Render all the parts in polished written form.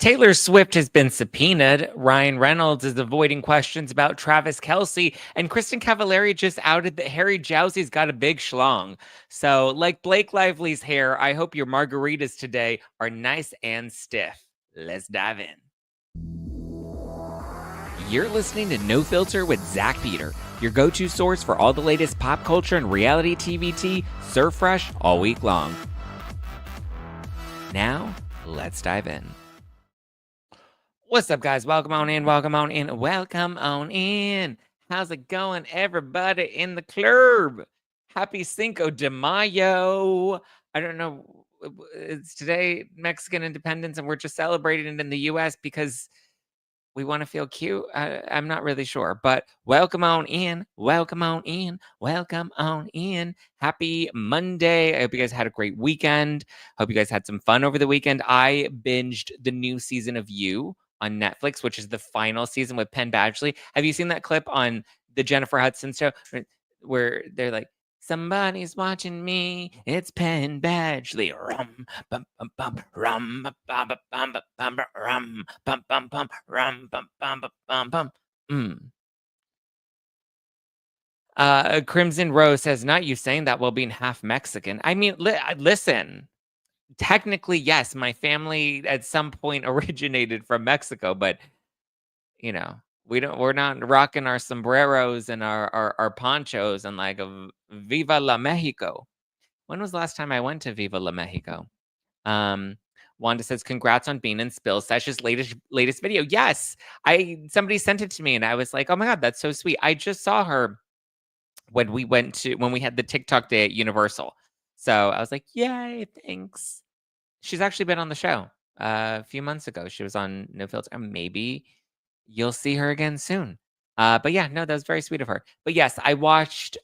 Taylor Swift has been subpoenaed. Ryan Reynolds is avoiding questions about Travis Kelce. And Kristin Cavallari just outed that Harry Jowsey's got a big schlong. So, like Blake Lively's hair, I hope your margaritas today are nice and stiff. Let's dive in. You're listening to No Filter with Zack Peter, your go-to source for all the latest pop culture and reality TV tea, served fresh all week long. Now, let's dive in. What's up, guys? Welcome on in, welcome on in, welcome on in. How's it going, everybody in the club? Happy Cinco de Mayo. I don't know, it's today Mexican independence, and we're just celebrating it in the U.S. because we want to feel cute. I'm not really sure, but welcome on in, welcome on in, welcome on in. Happy Monday. I hope you guys had a great weekend. Hope you guys had some fun over the weekend. I binged the new season of You on Netflix, which is the final season with Penn Badgley. Have you seen that clip on the Jennifer Hudson show where they're like, somebody's watching me. It's Penn Badgley. Rum, bum, bum, bum, rum, bum, bum, bum, bum, rum, bum, bum, bum, rum, bum, bum, bum, bum. Crimson Rose says, not you saying that while being half Mexican. I mean, listen. Technically, yes, my family at some point originated from Mexico, but you know, we're not rocking our sombreros and our ponchos and like a Viva la Mexico. When was the last time I went to Viva la Mexico? Wanda says, congrats on being in Spill Sesh's latest video. Yes, somebody sent it to me and I was like, oh my God, that's so sweet. I just saw her when we had the TikTok day at Universal. So I was like, yay, thanks. She's actually been on the show a few months ago. She was on No Filter. And maybe you'll see her again soon. But yeah, no, that was very sweet of her. But yes, I watched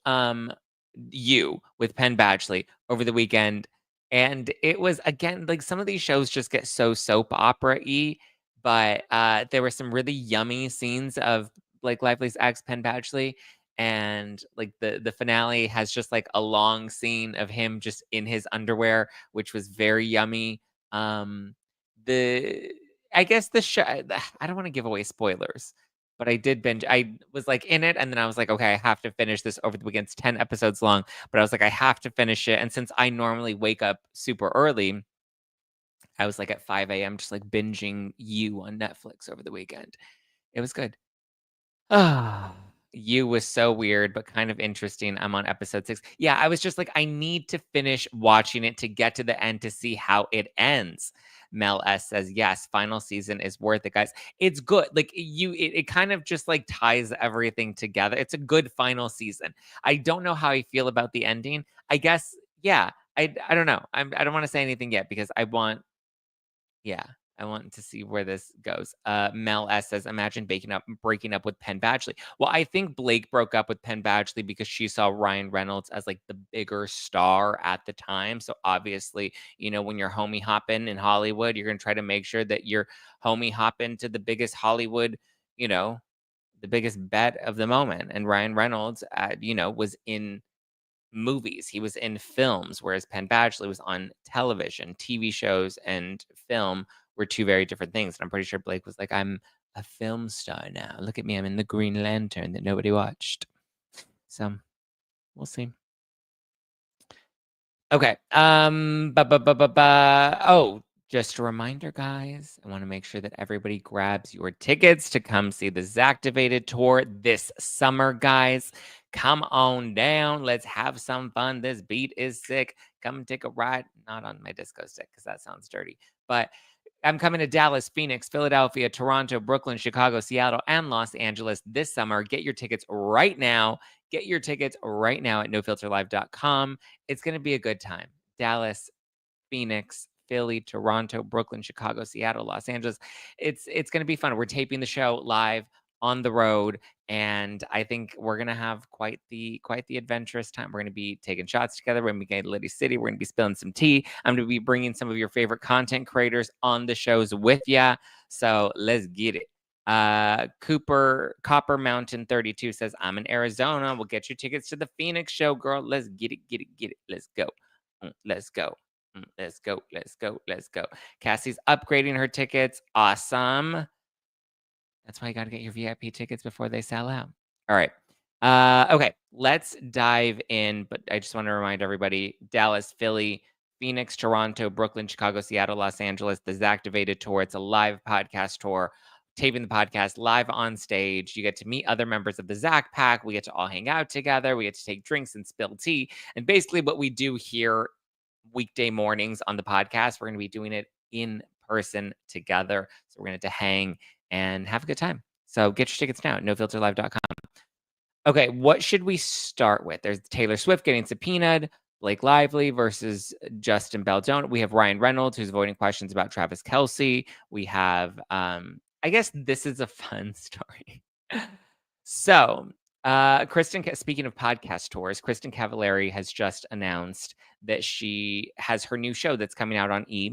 You with Penn Badgley over the weekend. And it was, again, like some of these shows just get so soap opera-y. But there were some really yummy scenes of Blake Lively's ex, Penn Badgley. And like the finale has just like a long scene of him just in his underwear, which was very yummy. I guess the show, I don't want to give away spoilers, but I did binge. I was like in it, and then I was like, okay, I have to finish this over the weekend. It's 10 episodes long, but I was like, I have to finish it. And since I normally wake up super early, I was like at 5 a.m. just like binging You on Netflix over the weekend. It was good. Ah, You was so weird, but kind of interesting. I'm on episode 6. Yeah, I was just like, I need to finish watching it to get to the end to see how it ends. Mel S says, yes, final season is worth it, guys. It's good. Like it kind of just like ties everything together. It's a good final season. I don't know how I feel about the ending. I guess, yeah, I don't know. I don't want to say anything yet because yeah, I want to see where this goes. Mel S says, imagine breaking up with Penn Badgley. Well, I think Blake broke up with Penn Badgley because she saw Ryan Reynolds as like the bigger star at the time. So obviously, when you're homie hopping in Hollywood, you're going to try to make sure that you're homie hopping to the biggest Hollywood, the biggest bet of the moment. And Ryan Reynolds, was in movies. He was in films, whereas Penn Badgley was on television. TV shows and film were two very different things. And I'm pretty sure Blake was like, I'm a film star now. Look at me. I'm in the Green Lantern that nobody watched. So we'll see. Okay. Oh, just a reminder, guys. I want to make sure that everybody grabs your tickets to come see the Zactivated tour this summer, guys. Come on down. Let's have some fun. This beat is sick. Come take a ride. Not on my disco stick because that sounds dirty. But I'm coming to Dallas, Phoenix, Philadelphia, Toronto, Brooklyn, Chicago, Seattle, and Los Angeles this summer. Get your tickets right now. Get your tickets right now at nofilterlive.com. It's going to be a good time. Dallas, Phoenix, Philly, Toronto, Brooklyn, Chicago, Seattle, Los Angeles. It's going to be fun. We're taping the show live on the road, and I think we're gonna have quite the adventurous time. We're gonna be taking shots together. We're gonna be going to Liddy City. We're gonna be spilling some tea. I'm gonna be bringing some of your favorite content creators on the shows with ya. So let's get it. Copper Mountain 32 says, I'm in Arizona. We'll get your tickets to the Phoenix show, girl. Let's get it. Let's go. Let's go. Let's go, let's go, let's go. Cassie's upgrading her tickets. Awesome. That's why you gotta get your VIP tickets before they sell out. All right. Okay, let's dive in, but I just wanna remind everybody, Dallas, Philly, Phoenix, Toronto, Brooklyn, Chicago, Seattle, Los Angeles, the Zactivated Tour. It's a live podcast tour, taping the podcast live on stage. You get to meet other members of the Zack Pack. We get to all hang out together. We get to take drinks and spill tea. And basically what we do here weekday mornings on the podcast, we're gonna be doing it in person together. So we're gonna have to hang and have a good time. So get your tickets now at nofilterlive.com. Okay, what should we start with? There's Taylor Swift getting subpoenaed, Blake Lively versus Justin Baldoni. We have Ryan Reynolds, who's avoiding questions about Travis Kelce. We have, I guess this is a fun story. So, speaking of podcast tours, Kristin Cavallari has just announced that she has her new show that's coming out on E!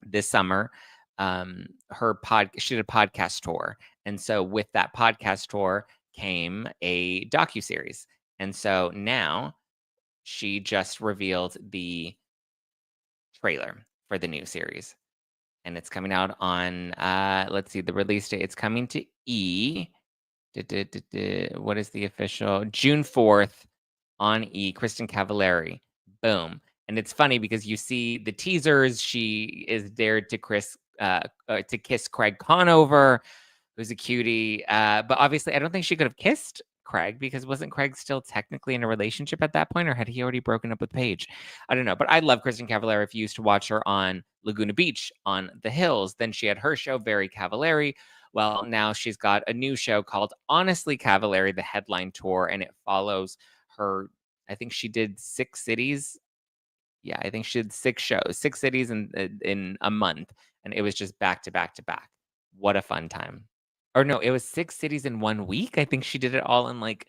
This summer. She did a podcast tour, and so with that podcast tour came a docuseries, and so now she just revealed the trailer for the new series, and it's coming out on let's see the release date. It's coming to E! What is the official? June 4th on E! Kristin Cavallari. Boom. And it's funny because you see the teasers. She is there to kiss Craig Conover, who's a cutie. But obviously, I don't think she could have kissed Craig because wasn't Craig still technically in a relationship at that point, or had he already broken up with Paige? I don't know. But I love Kristin Cavallari. If you used to watch her on Laguna Beach, on The Hills, then she had her show, Very Cavallari. Well, now she's got a new show called Honestly Cavallari, the headline tour, and it follows her. I think she did 6 cities. Yeah, I think she did 6 shows, 6 cities in a month, and it was just back to back to back. What a fun time. Or no, it was 6 cities in 1 week. I think she did it all in like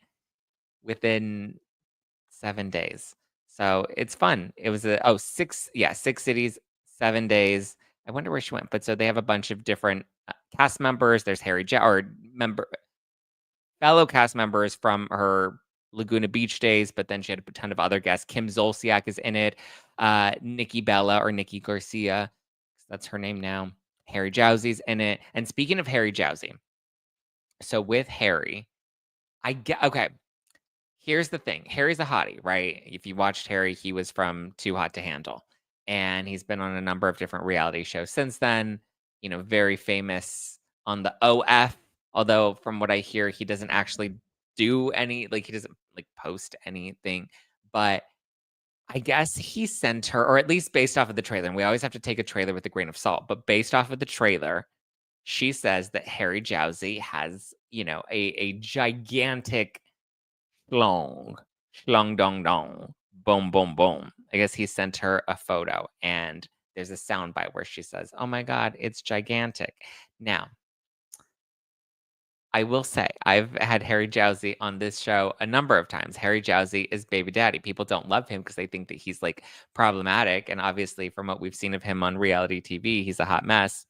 within 7 days. So it's fun. It was 6 cities, 7 days. I wonder where she went. But so they have a bunch of different cast members. There's fellow cast members from her Laguna Beach days, but then she had a ton of other guests. Kim Zolciak is in it. Nikki Bella or Nikki Garcia, that's her name now. Harry Jowsey's in it. And speaking of Harry Jowsey, so with Harry, okay. Here's the thing. Harry's a hottie, right? If you watched Harry, he was from Too Hot to Handle, and he's been on a number of different reality shows since then. Very famous on the OF. Although from what I hear, he doesn't actually do any, like he doesn't like post anything. But I guess he sent her, or at least based off of the trailer, and we always have to take a trailer with a grain of salt, but based off of the trailer, she says that Harry Jowsey has, a gigantic schlong dong dong, boom, boom, boom. I guess he sent her a photo, and there's a soundbite where she says, "Oh my God, it's gigantic." Now, I will say, I've had Harry Jowsey on this show a number of times. Harry Jowsey is baby daddy. People don't love him because they think that he's like problematic. And obviously, from what we've seen of him on reality TV, he's a hot mess.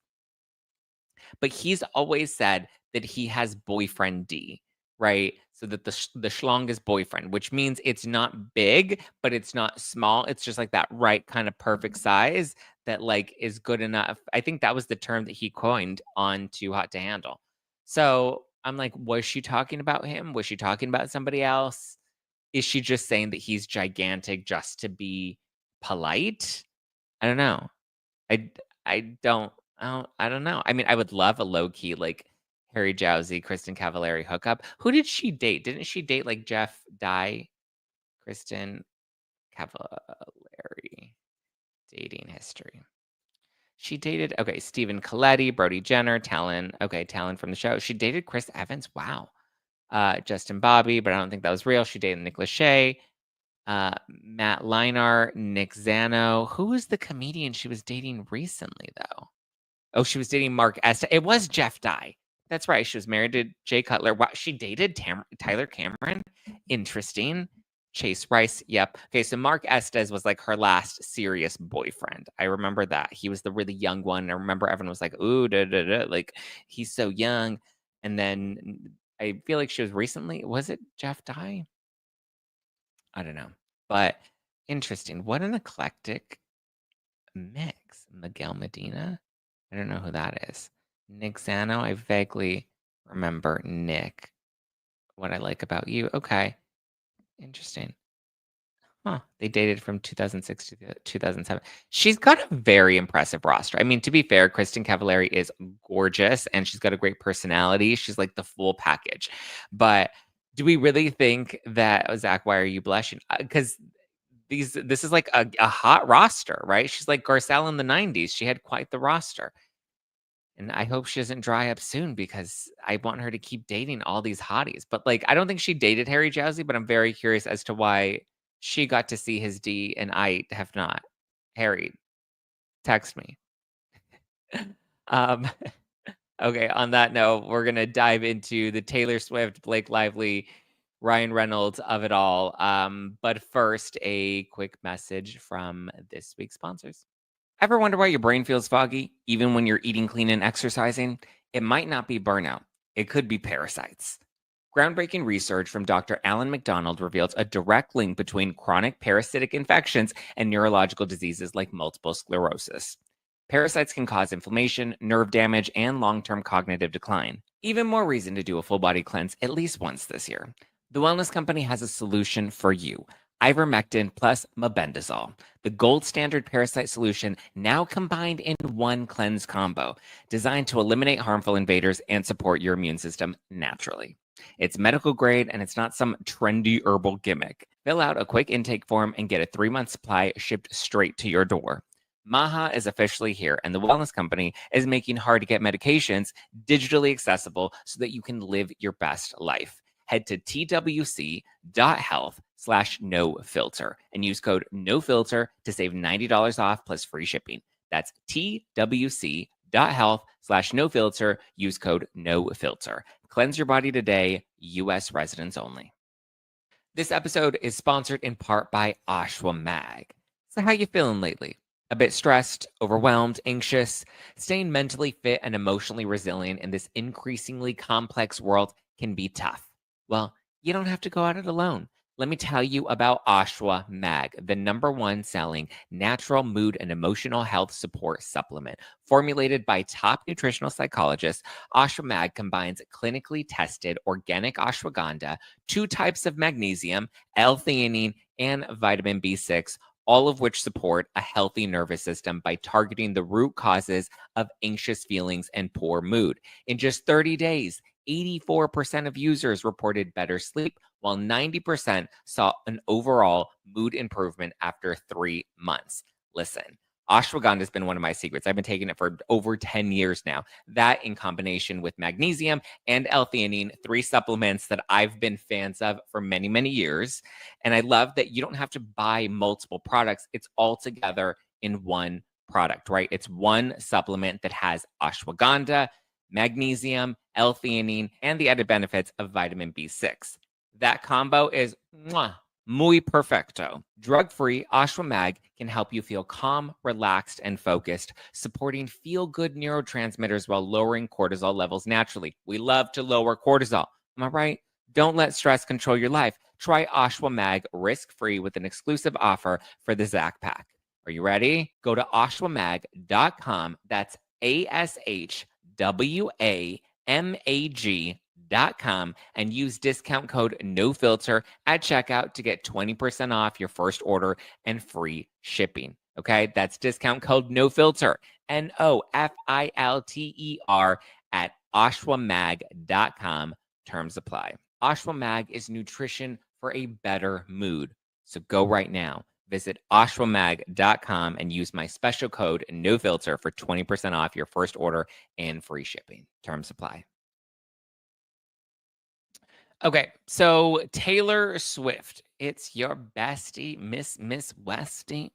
But he's always said that he has boyfriend D, right? So that the schlong is boyfriend, which means it's not big, but it's not small. It's just like that right kind of perfect size that like is good enough. I think that was the term that he coined on Too Hot to Handle. So I'm like, was she talking about him? Was she talking about somebody else? Is she just saying that he's gigantic just to be polite? I don't know. I I don't know. I mean, I would love a low key like Harry Jowsey, Kristin Cavallari hookup. Who did she date? Didn't she date like Jeff Dye? Kristin Cavallari dating history. She dated Stephen Colletti, Brody Jenner, Talon. Okay, Talon from the show. She dated Chris Evans. Wow. Justin Bobby, but I don't think that was real. She dated Nick Lachey, Matt Leinar, Nick Zano. Who was the comedian she was dating recently though? Oh, she was dating Mark Estes. It was Jeff Dye. That's right. She was married to Jay Cutler. Wow, she dated Tyler Cameron. Interesting. Chase Rice. Yep. Okay, so Mark Estes was like her last serious boyfriend. I remember that. He was the really young one. I remember everyone was like, ooh, da, da, da. Like, he's so young. And then I feel like she was recently, was it Jeff Dye? I don't know. But interesting. What an eclectic Mix. Miguel Medina? I don't know who that is. Nick Zano? I vaguely remember Nick. What I Like About You. Okay. Interesting. Huh. They dated from 2006 to 2007. She's got a very impressive roster. I mean, to be fair, Kristin Cavallari is gorgeous and she's got a great personality. She's like the full package. But do we really think that, oh, Zach, why are you blushing? Because this is like a hot roster, right? She's like Garcelle in the 90s. She had quite the roster. And I hope she doesn't dry up soon because I want her to keep dating all these hotties. But, like, I don't think she dated Harry Jowsey, but I'm very curious as to why she got to see his D and I have not. Harry, text me. Um, okay, on that note, we're gonna dive into the Taylor Swift, Blake Lively, Ryan Reynolds of it all. But first, a quick message from this week's sponsors. Ever wonder why your brain feels foggy, even when you're eating clean and exercising? It might not be burnout, it could be parasites. Groundbreaking research from Dr. Alan McDonald reveals a direct link between chronic parasitic infections and neurological diseases like multiple sclerosis. Parasites can cause inflammation, nerve damage, and long term cognitive decline. Even more reason to do a full body cleanse at least once this year. The Wellness Company has a solution for you: ivermectin plus mebendazole, the gold standard parasite solution now combined in one cleanse combo, designed to eliminate harmful invaders and support your immune system naturally. It's medical grade and it's not some trendy herbal gimmick. Fill out a quick intake form and get a 3-month supply shipped straight to your door. Maha is officially here, and the Wellness Company is making hard to get medications digitally accessible so that you can live your best life. Head to twc.health/nofilter and use code NOFILTER to save $90 off plus free shipping. That's twc.health/nofilter. Use code NOFILTER. Cleanse your body today, US residents only. This episode is sponsored in part by Ashwa Mag. So how you feeling lately? A bit stressed, overwhelmed, anxious? Staying mentally fit and emotionally resilient in this increasingly complex world can be tough. Well, you don't have to go at it alone. Let me tell you about Ashwa Mag, the #1 selling natural mood and emotional health support supplement. Formulated by top nutritional psychologists, Ashwa Mag combines clinically tested organic ashwagandha, 2 types of magnesium, L-theanine, and vitamin B6, all of which support a healthy nervous system by targeting the root causes of anxious feelings and poor mood. In just 30 days, 84% of users reported better sleep, while 90% saw an overall mood improvement after 3 months. Listen, ashwagandha has been one of my secrets. I've been taking it for over 10 years now. That, in combination with magnesium and L-theanine, 3 supplements that I've been fans of for many, many years. And I love that you don't have to buy multiple products. It's all together in one product, right? It's one supplement that has ashwagandha, magnesium, L-theanine, and the added benefits of vitamin B6. That combo is muy perfecto. Drug-free Ashwa Mag can help you feel calm, relaxed, and focused, supporting feel-good neurotransmitters while lowering cortisol levels naturally. We love to lower cortisol. Am I right? Don't let stress control your life. Try Ashwa Mag risk-free with an exclusive offer for the Zack Pack. Are you ready? Go to ashwamag.com. That's ASHWAMAG.com and use discount code NOFILTER at checkout to get 20% off your first order and free shipping. Okay, that's discount code NOFILTER, NOFILTER, at ashwamag.com. Terms apply. Ashwa Mag is nutrition for a better mood. So go right now. Visit ashwamag.com and use my special code NOFILTER for 20% off your first order and free shipping. Terms apply. Okay, so Taylor Swift, it's your bestie, Miss Westie.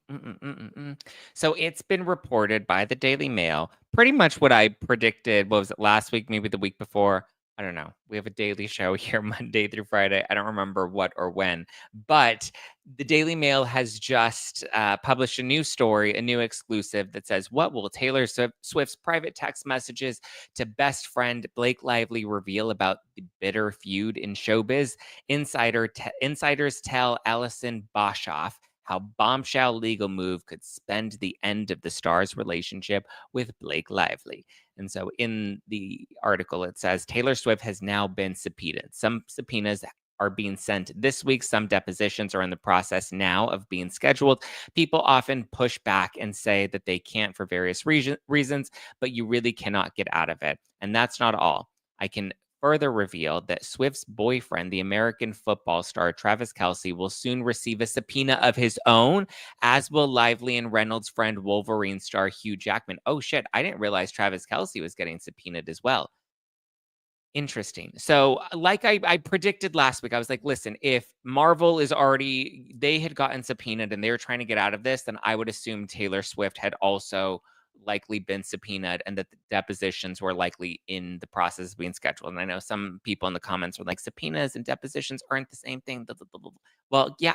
So it's been reported by the Daily Mail, pretty much what I predicted. What was it, last week, maybe the week before? I don't know. We have a daily show here Monday through Friday. I don't remember what or when, but the Daily Mail has just published a new story, a new exclusive that says, what will Taylor Swift's private text messages to best friend Blake Lively reveal about the bitter feud in showbiz? Insiders tell Alison Boshoff how bombshell legal move could spend the end of the star's relationship with Blake Lively. And so in the article, it says Taylor Swift has now been subpoenaed. Some subpoenas are being sent this week. Some depositions are in the process now of being scheduled. People often push back and say that they can't for various reasons, but you really cannot get out of it. And that's not all. I can further reveal that Swift's boyfriend, the American football star Travis Kelce, will soon receive a subpoena of his own, as will Lively and Reynolds' friend Wolverine star Hugh Jackman. Oh shit, I didn't realize Travis Kelce was getting subpoenaed as well. Interesting. So, like I predicted last week, I was like, listen, if Marvel is already, they had gotten subpoenaed and they were trying to get out of this, then I would assume Taylor Swift had also likely been subpoenaed and that the depositions were likely in the process of being scheduled. And I know some people in the comments were like, subpoenas and depositions aren't the same thing. Blah, blah, blah, blah. Well, yeah,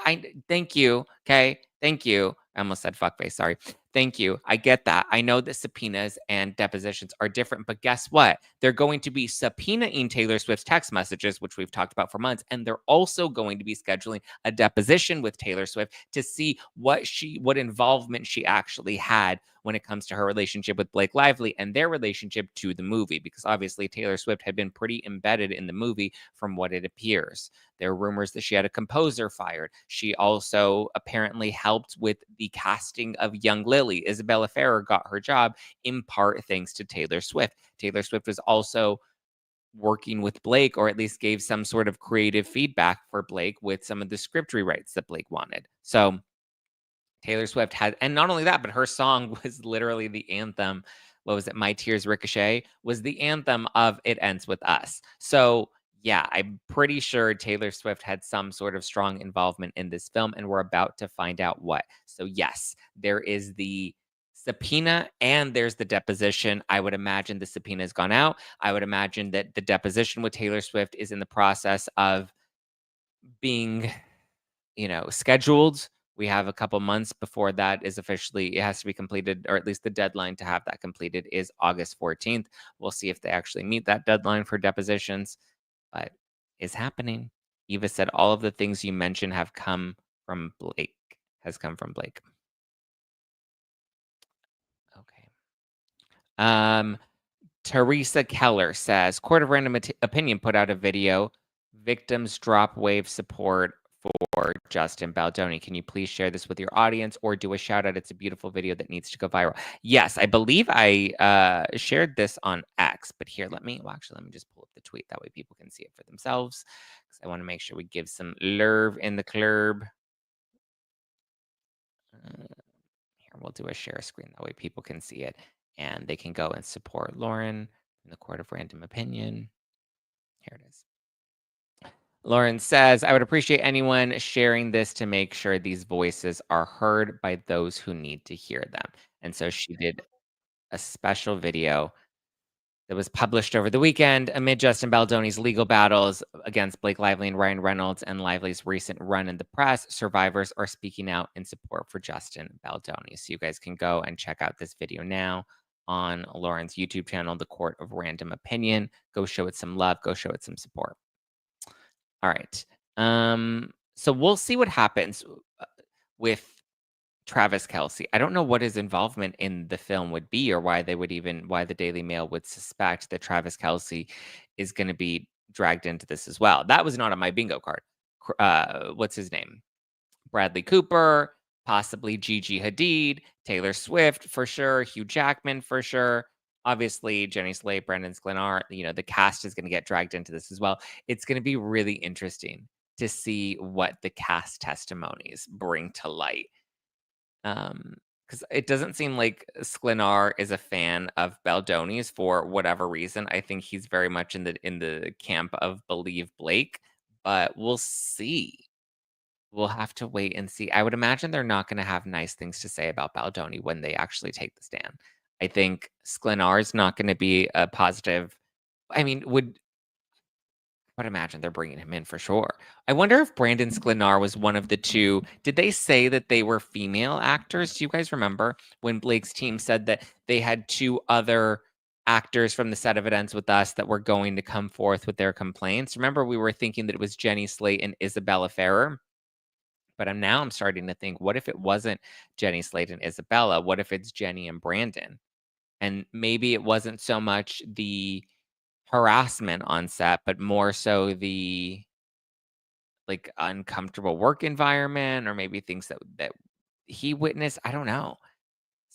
thank you. Okay. Thank you. I almost said fuckface. Sorry. Thank you. I get that. I know that subpoenas and depositions are different, but guess what? They're going to be subpoenaing Taylor Swift's text messages, which we've talked about for months, and they're also going to be scheduling a deposition with Taylor Swift to see what involvement she actually had when it comes to her relationship with Blake Lively and their relationship to the movie, because obviously Taylor Swift had been pretty embedded in the movie from what it appears. There are rumors that she had a composer fired. She also apparently helped with the casting of young Lily. Isabella Ferrer got her job in part thanks to Taylor Swift. Taylor Swift was also working with Blake, or at least gave some sort of creative feedback for Blake with some of the script rewrites that Blake wanted. So Taylor Swift had, and not only that, but her song was literally the anthem. What was it? My Tears Ricochet was the anthem of It Ends With Us. So yeah, I'm pretty sure Taylor Swift had some sort of strong involvement in this film, and we're about to find out what. So yes, there is the subpoena and there's the deposition. I would imagine the subpoena has gone out. I would imagine that the deposition with Taylor Swift is in the process of being, scheduled. We have a couple months before that is officially, it has to be completed, or at least the deadline to have that completed is August 14th. We'll see if they actually meet that deadline for depositions, but it's happening. Eva said all of the things you mentioned has come from Blake. Okay. Teresa Keller says, Court of Random Opinion put out a video. Victims drop wave support for Justin Baldoni. Can you please share this with your audience or do a shout out? It's a beautiful video that needs to go viral. Yes, I believe I shared this on X, but here, let me just pull up the tweet. That way people can see it for themselves, because I want to make sure we give some love in the club. Here, we'll do a share screen. That way people can see it and they can go and support Lauren in the Court of Random Opinion. Here it is. Lauren says, I would appreciate anyone sharing this to make sure these voices are heard by those who need to hear them. And so she did a special video that was published over the weekend amid Justin Baldoni's legal battles against Blake Lively and Ryan Reynolds and Lively's recent run in the press. Survivors are speaking out in support for Justin Baldoni. So you guys can go and check out this video now on Lauren's YouTube channel, The Court of Random Opinion. Go show it some love. Go show it some support. All right. So we'll see what happens with Travis Kelce. I don't know what his involvement in the film would be, or why the Daily Mail would suspect that Travis Kelce is going to be dragged into this as well. That was not on my bingo card. What's his name? Bradley Cooper, possibly Gigi Hadid, Taylor Swift for sure, Hugh Jackman for sure. Obviously, Jenny Slate, Brandon Sklenar, the cast is going to get dragged into this as well. It's going to be really interesting to see what the cast testimonies bring to light. Because it doesn't seem like Sklenar is a fan of Baldoni's for whatever reason. I think he's very much in the camp of believe Blake, but we'll see. We'll have to wait and see. I would imagine they're not going to have nice things to say about Baldoni when they actually take the stand. I think Sklenar is not going to be a positive. I mean, would imagine they're bringing him in for sure. I wonder if Brandon Sklenar was one of the two. Did they say that they were female actors? Do you guys remember when Blake's team said that they had two other actors from the set of It Ends With Us that were going to come forth with their complaints? Remember, we were thinking that it was Jenny Slate and Isabella Ferrer. But I'm starting to think, what if it wasn't Jenny Slate and Isabella? What if it's Jenny and Brandon? And maybe it wasn't so much the harassment on set, but more so the, like, uncomfortable work environment or maybe things that he witnessed. I don't know.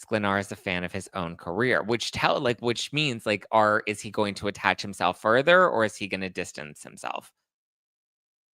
Sklenar is a fan of his own career, which means, like, is he going to attach himself further or is he gonna distance himself?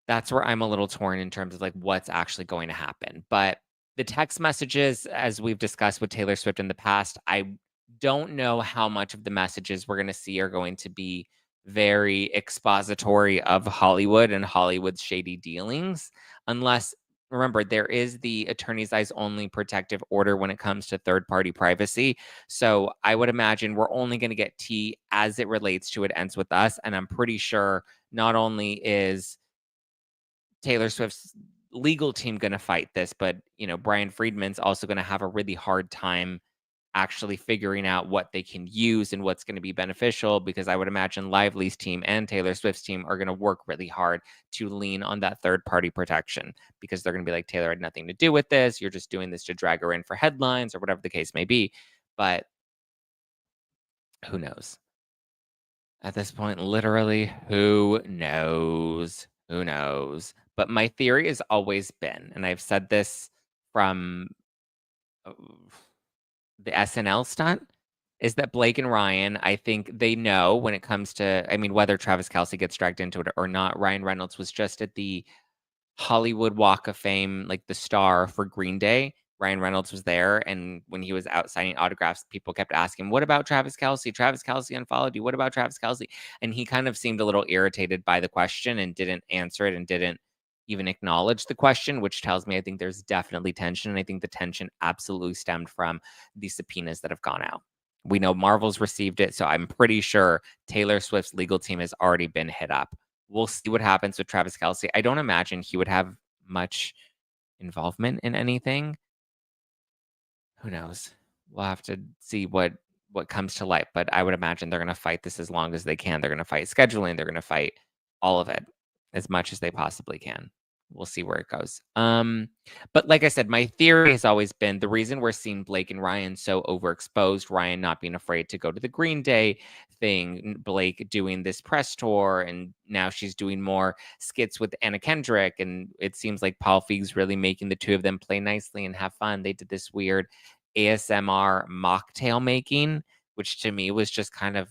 That's where I'm a little torn in terms of, like, what's actually going to happen. But the text messages, as we've discussed with Taylor Swift in the past, I don't know how much of the messages we're gonna see are going to be very expository of Hollywood and Hollywood's shady dealings, unless, remember, there is the attorney's eyes only protective order when it comes to third-party privacy. So I would imagine we're only gonna get tea as it relates to It Ends With Us, and I'm pretty sure not only is Taylor Swift's legal team gonna fight this, but, Brian Friedman's also gonna have a really hard time actually figuring out what they can use and what's gonna be beneficial, because I would imagine Lively's team and Taylor Swift's team are gonna work really hard to lean on that third party protection, because they're gonna be like, "Taylor had nothing to do with this. You're just doing this to drag her in for headlines," or whatever the case may be. But who knows? At this point, literally, who knows? Who knows? But my theory has always been, and I've said this from uh, the SNL stunt, is that Blake and Ryan, I think they know when it comes to, I mean, whether Travis Kelce gets dragged into it or not, Ryan Reynolds was just at the Hollywood Walk of Fame, like the star for Green Day. Ryan Reynolds was there, and when he was out signing autographs, people kept asking, "What about Travis Kelce? Travis Kelce unfollowed you. What about Travis Kelce?" And he kind of seemed a little irritated by the question and didn't answer it and didn't even acknowledge the question, which tells me I think there's definitely tension. And I think the tension absolutely stemmed from the subpoenas that have gone out. We know Marvel's received it, so I'm pretty sure Taylor Swift's legal team has already been hit up. We'll see what happens with Travis Kelce. I don't imagine he would have much involvement in anything. Who knows? We'll have to see what comes to light, but I would imagine they're gonna fight this as long as they can. They're gonna fight scheduling, they're gonna fight all of it as much as they possibly can. We'll see where it goes. But like I said, my theory has always been the reason we're seeing Blake and Ryan so overexposed, Ryan not being afraid to go to the Green Day thing, Blake doing this press tour, and now she's doing more skits with Anna Kendrick. And it seems like Paul Feig's really making the two of them play nicely and have fun. They did this weird ASMR mocktail making, which to me was just kind of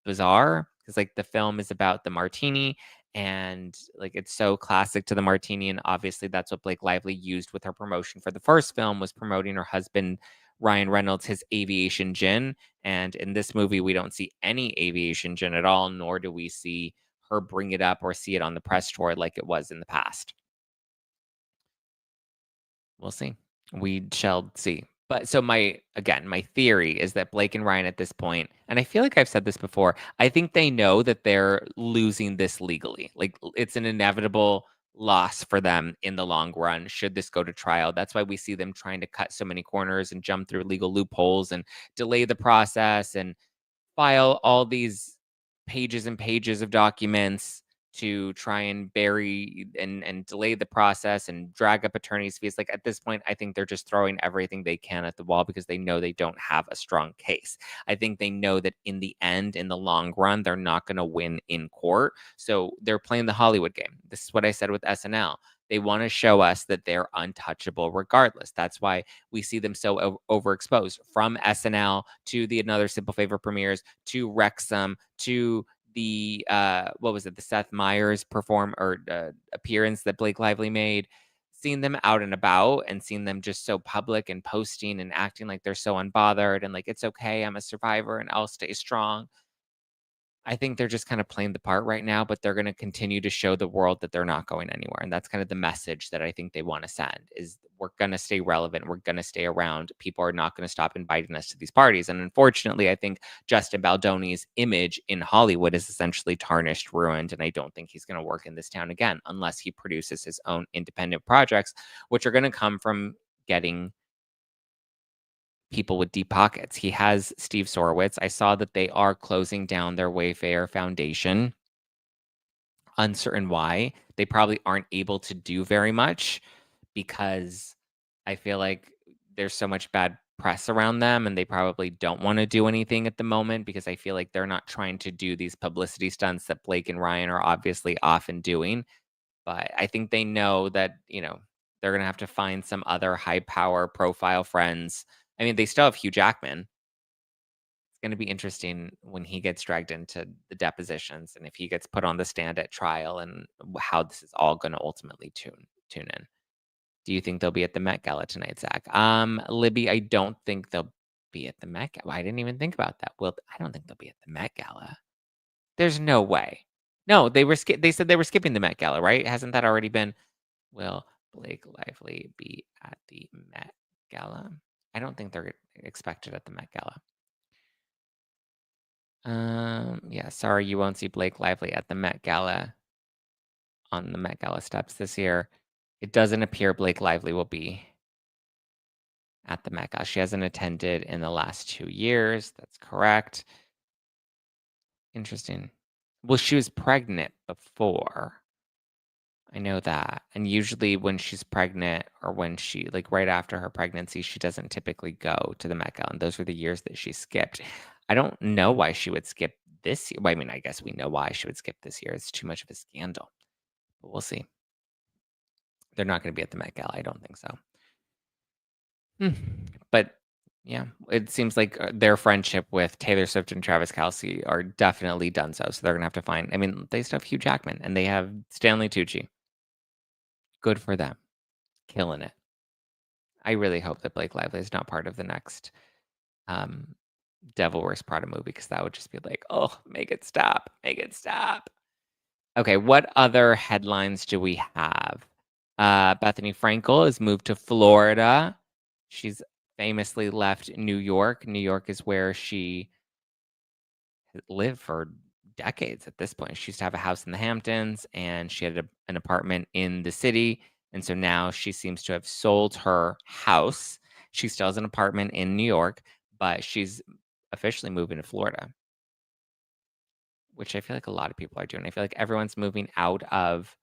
bizarre because, like, the film is about the martini and, like, it's so classic to the martini, and obviously that's what Blake Lively used with her promotion for the first film, was promoting her husband Ryan Reynolds his aviation gin. And in this movie we don't see any aviation gin at all, nor do we see her bring it up or see it on the press tour like it was in the past. We'll see. We shall see. But so my theory is that Blake and Ryan at this point, and I feel like I've said this before, I think they know that they're losing this legally. Like, it's an inevitable loss for them in the long run should this go to trial. That's why we see them trying to cut so many corners and jump through legal loopholes and delay the process and file all these pages and pages of documents to try and bury and delay the process and drag up attorneys' fees. Like, at this point, I think they're just throwing everything they can at the wall because they know they don't have a strong case. I think they know that in the end, in the long run, they're not going to win in court. So they're playing the Hollywood game. This is what I said with SNL. They want to show us that they're untouchable regardless. That's why we see them so overexposed, from SNL to the Another Simple Favor premieres to Wrexham to the what was it, the Seth Meyers appearance that Blake Lively made. Seeing them out and about and seeing them just so public and posting and acting like they're so unbothered and like, it's okay, I'm a survivor and I'll stay strong. I think they're just kind of playing the part right now, but they're going to continue to show the world that they're not going anywhere. And that's kind of the message that I think they want to send, is we're going to stay relevant. We're going to stay around. People are not going to stop inviting us to these parties. And unfortunately, I think Justin Baldoni's image in Hollywood is essentially tarnished, ruined. And I don't think he's going to work in this town again unless he produces his own independent projects, which are going to come from getting people with deep pockets. He has Steve Sorowitz. I saw that they are closing down their Wayfair Foundation. Uncertain why. They probably aren't able to do very much because I feel like there's so much bad press around them and they probably don't want to do anything at the moment because I feel like they're not trying to do these publicity stunts that Blake and Ryan are obviously often doing. But I think they know that, they're going to have to find some other high power profile friends. I mean, they still have Hugh Jackman. It's going to be interesting when he gets dragged into the depositions and if he gets put on the stand at trial and how this is all going to ultimately tune in. Do you think they'll be at the Met Gala tonight, Zach? Libby, I don't think they'll be at the Met Gala. I didn't even think about that. Well, I don't think they'll be at the Met Gala. There's no way. No, they said they were skipping the Met Gala, right? Hasn't that already been? Will Blake Lively be at the Met Gala? I don't think they're expected at the Met Gala. Yeah, sorry, you won't see Blake Lively at the Met Gala on the Met Gala steps this year. It doesn't appear Blake Lively will be at the Met Gala. She hasn't attended in the last 2 years. That's correct. Interesting. Well, she was pregnant before. I know that. And usually when she's pregnant or when she like right after her pregnancy, she doesn't typically go to the Met Gala. And those were the years that she skipped. I don't know why she would skip this year. Well, I mean, I guess we know why she would skip this year. It's too much of a scandal. But we'll see. They're not going to be at the Met Gala. I don't think so. But yeah, it seems like their friendship with Taylor Swift and Travis Kelce are definitely done so. So they're going to have to find, I mean, they still have Hugh Jackman and they have Stanley Tucci. Good for them. Killing it. I really hope that Blake Lively is not part of the next Devil Wears Prada movie because that would just be like, oh, make it stop. Make it stop. Okay, what other headlines do we have? Bethany Frankel has moved to Florida. She's famously left New York. New York is where she lived for decades at this point. She used to have a house in the Hamptons and she had an apartment in the city. And so now she seems to have sold her house. She still has an apartment in New York, but she's officially moving to Florida, which I feel like a lot of people are doing. I feel like everyone's moving out of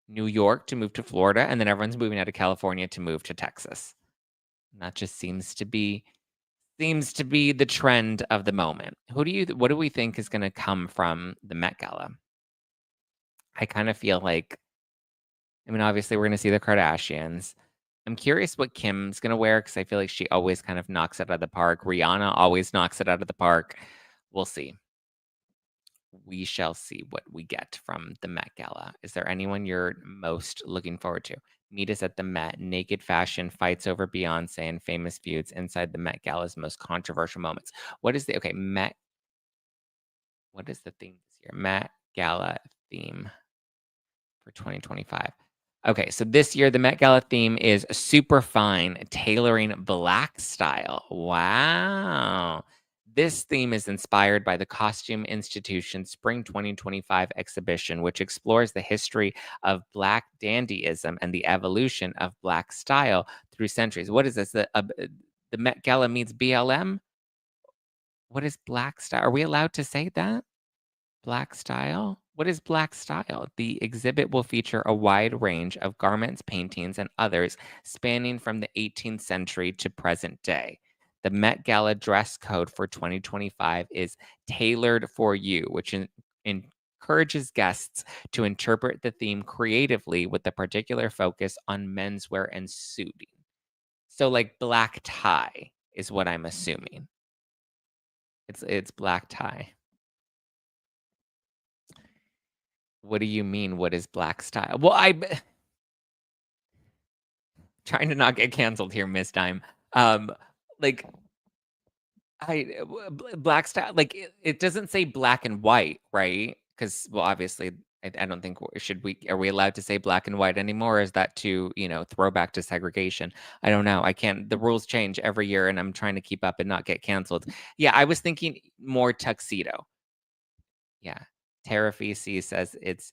New York to move to Florida, and then everyone's moving out of California to move to Texas. And that just seems to be the trend of the moment. What do we think is going to come from the Met Gala? I kind of feel like, I mean, obviously we're going to see the Kardashians. I'm curious what Kim's going to wear because I feel like she always kind of knocks it out of the park. Rihanna always knocks it out of the park. We'll see. We shall see what we get from the Met Gala. Is there anyone you're most looking forward to? Meet us at the Met. Naked fashion fights over Beyonce and famous feuds inside the Met Gala's most controversial moments. What is the theme this year? Met Gala theme for 2025. Okay, so this year the Met Gala theme is super fine, tailoring black style. Wow. This theme is inspired by the Costume Institution's Spring 2025 exhibition, which explores the history of Black dandyism and the evolution of Black style through centuries. What is this? The Met Gala meets BLM? What is Black style? Are we allowed to say that? Black style? What is Black style? The exhibit will feature a wide range of garments, paintings, and others spanning from the 18th century to present day. The Met Gala dress code for 2025 is tailored for you, which encourages guests to interpret the theme creatively with a particular focus on menswear and suiting. So, like black tie is what I'm assuming. It's black tie. What do you mean? What is black style? Well, I'm trying to not get canceled here, Miss Dime. Like black style, like it doesn't say black and white, right? Because well, obviously, I don't think are we allowed to say black and white anymore? Or is that too throwback to segregation? I don't know. I can't. The rules change every year, and I'm trying to keep up and not get canceled. Yeah, I was thinking more tuxedo. Yeah. Tara Fisi says it's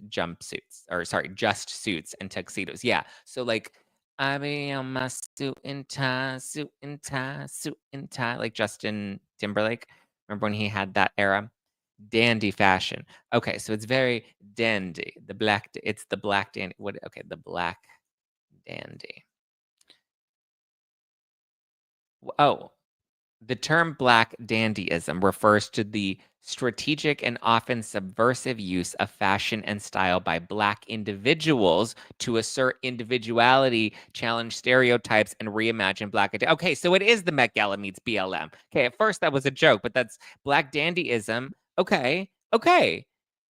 jumpsuits or sorry, just suits and tuxedos. Yeah. So like I be on my suit and tie, suit and tie, suit and tie, like Justin Timberlake. Remember when he had that era? Dandy fashion. Okay, so it's very dandy. It's the black dandy. What? Okay, the black. dandy. Oh, the term Black dandyism refers to the strategic and often subversive use of fashion and style by Black individuals to assert individuality, challenge stereotypes, and reimagine Black identity. Okay, so it is the Met Gala meets BLM. Okay, at first that was a joke, but that's Black dandyism. Okay, okay.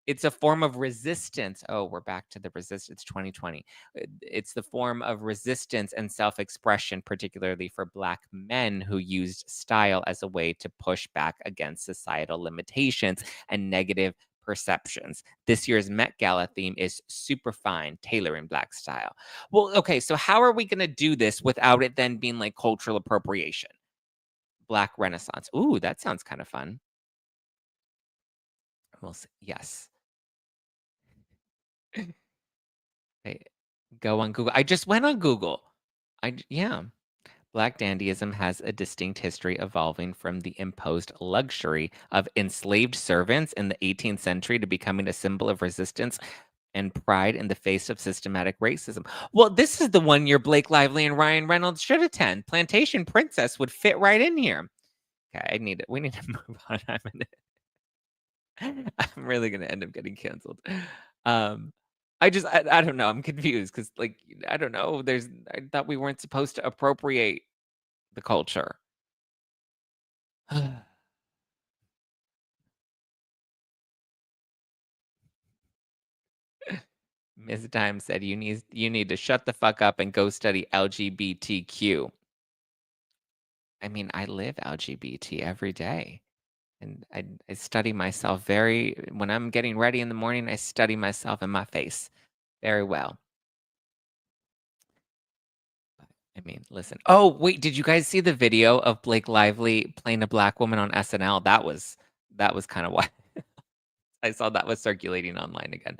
It's a form of resistance. Oh, we're back to the resistance 2020. It's the form of resistance and self-expression, particularly for Black men who used style as a way to push back against societal limitations and negative perceptions. This year's Met Gala theme is super fine, tailoring Black style. Well, okay, so how are we going to do this without it then being like cultural appropriation? Black Renaissance. Ooh, that sounds kind of fun. We'll see. Yes. Okay, go on Google. I just went on Google. Yeah. Black dandyism has a distinct history evolving from the imposed luxury of enslaved servants in the 18th century to becoming a symbol of resistance and pride in the face of systematic racism. Well, this is the one year Blake Lively and Ryan Reynolds should attend. Plantation Princess would fit right in here. Okay, we need to move on. I'm really gonna end up getting canceled. Um, I don't know. I'm confused because like I don't know. I thought we weren't supposed to appropriate the culture. Ms. Dime said you need to shut the fuck up and go study LGBTQ. I mean, I live LGBT every day. And I study myself when I'm getting ready in the morning, I study myself in my face very well. I mean, listen. Oh, wait, did you guys see the video of Blake Lively playing a Black woman on SNL? That was kind of wild. I saw that was circulating online again.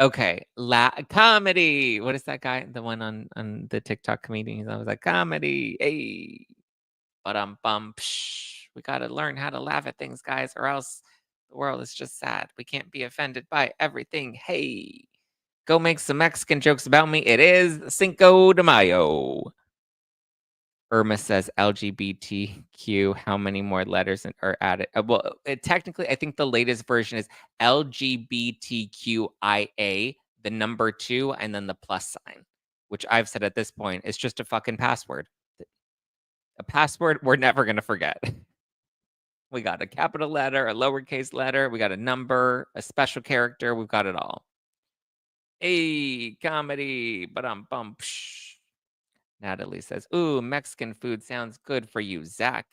Okay, comedy. What is that guy? The one on the TikTok comedian. I was like, comedy. Hey, but bum. We gotta learn how to laugh at things, guys, or else the world is just sad. We can't be offended by everything. Hey, go make some Mexican jokes about me. It is Cinco de Mayo. Irma says LGBTQ. How many more letters are added? Well, technically, I think the latest version is LGBTQIA, the number 2, and then the plus sign, which I've said at this point is just a fucking password. A password we're never going to forget. We got a capital letter, a lowercase letter, we got a number, a special character, we've got it all. Hey, comedy, bum. Natalie says, ooh, Mexican food sounds good for you, Zack.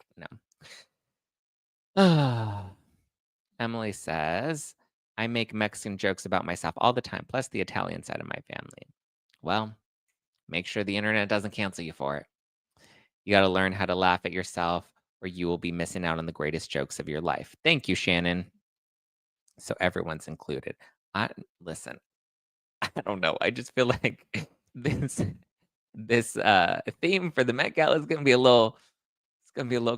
No. Emily says, I make Mexican jokes about myself all the time, plus the Italian side of my family. Well, make sure the internet doesn't cancel you for it. You got to learn how to laugh at yourself, or you will be missing out on the greatest jokes of your life. Thank you, Shannon. So everyone's included. Listen, I don't know. I just feel like this theme for the Met Gala is going to be a little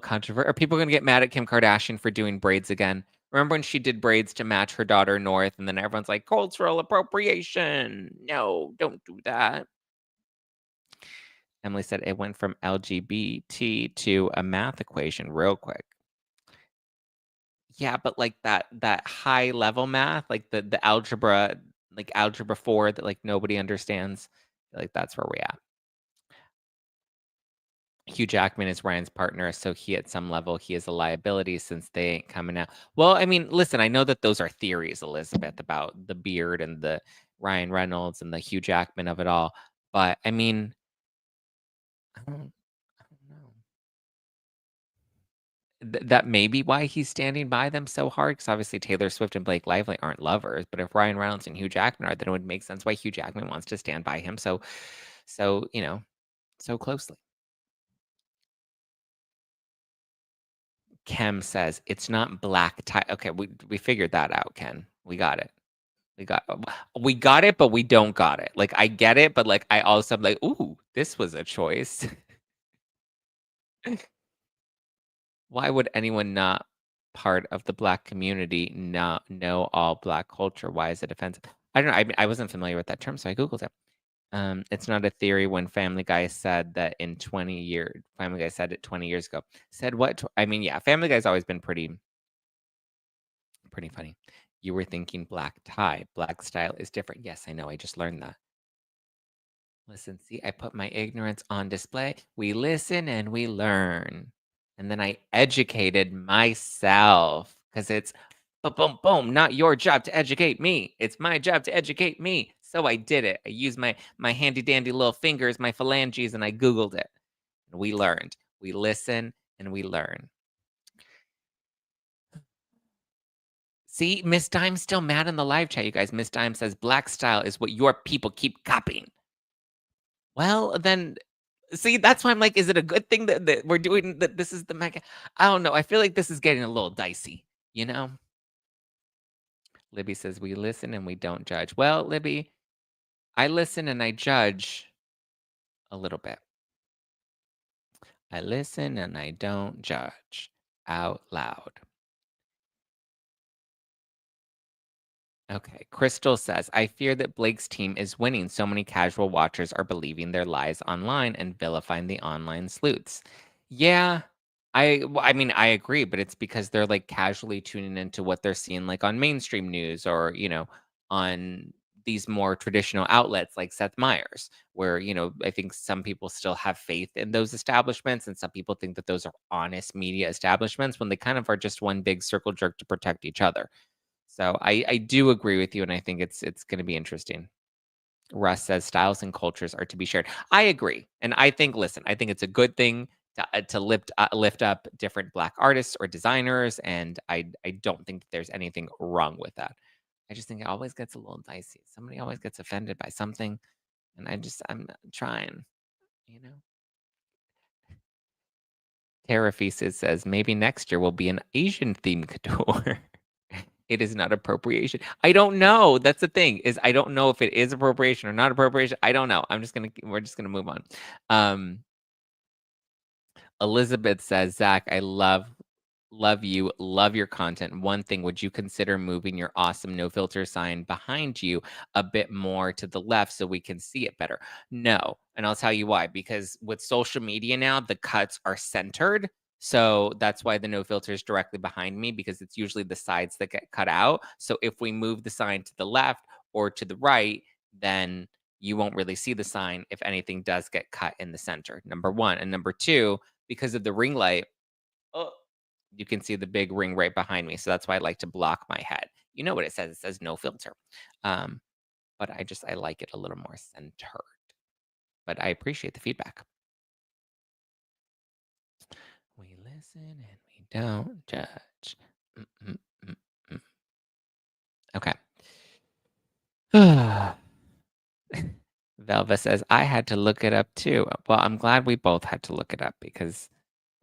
controversial. Are people going to get mad at Kim Kardashian for doing braids again? Remember when she did braids to match her daughter North, and then everyone's like, cultural appropriation. No, don't do that. Emily said it went from LGBT to a math equation real quick. Yeah, but like that high level math, like the algebra, like algebra 4 that like nobody understands. Like that's where we're at. Hugh Jackman is Ryan's partner, so he at some level he is a liability since they ain't coming out. Well, I mean, listen, I know that those are theories, Elizabeth, about the beard and the Ryan Reynolds and the Hugh Jackman of it all. But I mean, I don't know. That may be why he's standing by them so hard, because obviously Taylor Swift and Blake Lively aren't lovers. But if Ryan Reynolds and Hugh Jackman are, then it would make sense why Hugh Jackman wants to stand by him so so closely. Kem says it's not black tie. Okay, we figured that out, Ken. We got it. We got it, but we don't got it. Like I get it, but like I also am like, ooh, this was a choice. Why would anyone not part of the Black community not know all Black culture? Why is it offensive? I don't know. I wasn't familiar with that term, so I googled it. It's not a theory when Family Guy said that in 20 years. Family Guy said it 20 years ago. Said what? I mean, yeah, Family Guy's always been pretty funny. You were thinking black tie. Black style is different. Yes, I know. I just learned that. Listen, see, I put my ignorance on display. We listen and we learn. And then I educated myself because it's boom, boom, boom, not your job to educate me. It's my job to educate me. So I did it. I used my handy dandy little fingers, my phalanges, and I Googled it. And we learned. We listen and we learn. See, Miss Dime's still mad in the live chat, you guys. Miss Dime says black style is what your people keep copying. Well, then see, that's why I'm like, is it a good thing that we're doing that this is the mega? I don't know. I feel like this is getting a little dicey, you know? Libby says, we listen and we don't judge. Well, Libby, I listen and I judge a little bit. I listen and I don't judge out loud. Okay. Crystal says, I fear that Blake's team is winning. So many casual watchers are believing their lies online and vilifying the online sleuths. Yeah, I mean, I agree, but it's because they're like casually tuning into what they're seeing like on mainstream news or, on these more traditional outlets like Seth Meyers, where, I think some people still have faith in those establishments and some people think that those are honest media establishments when they kind of are just one big circle jerk to protect each other. So I do agree with you, and I think it's going to be interesting. Russ says styles and cultures are to be shared. I agree, and I think listen, I think it's a good thing to lift up different Black artists or designers, and I don't think that there's anything wrong with that. I just think it always gets a little dicey. Somebody always gets offended by something, and I'm trying, you know. Terrafesis says maybe next year will be an Asian theme couture. It is not appropriation. I don't know. That's the thing is I don't know if it is appropriation or not appropriation. I don't know. We're just gonna move on. Um, Elizabeth says, Zach, I love you, love your content. One thing, would you consider moving your awesome no filter sign behind you a bit more to the left so we can see it better? No. And I'll tell you why. Because with social media now, the cuts are centered. So that's why the no filter is directly behind me because it's usually the sides that get cut out. So if we move the sign to the left or to the right, then you won't really see the sign if anything does get cut in the center. Number one. And number two, because of the ring light, oh, you can see the big ring right behind me. So that's why I like to block my head. You know what it says? It says no filter. Um, but I like it a little more centered. But I appreciate the feedback. We listen and we don't judge. Mm, mm, mm, mm. Okay. Velva says, I had to look it up too. Well, I'm glad we both had to look it up because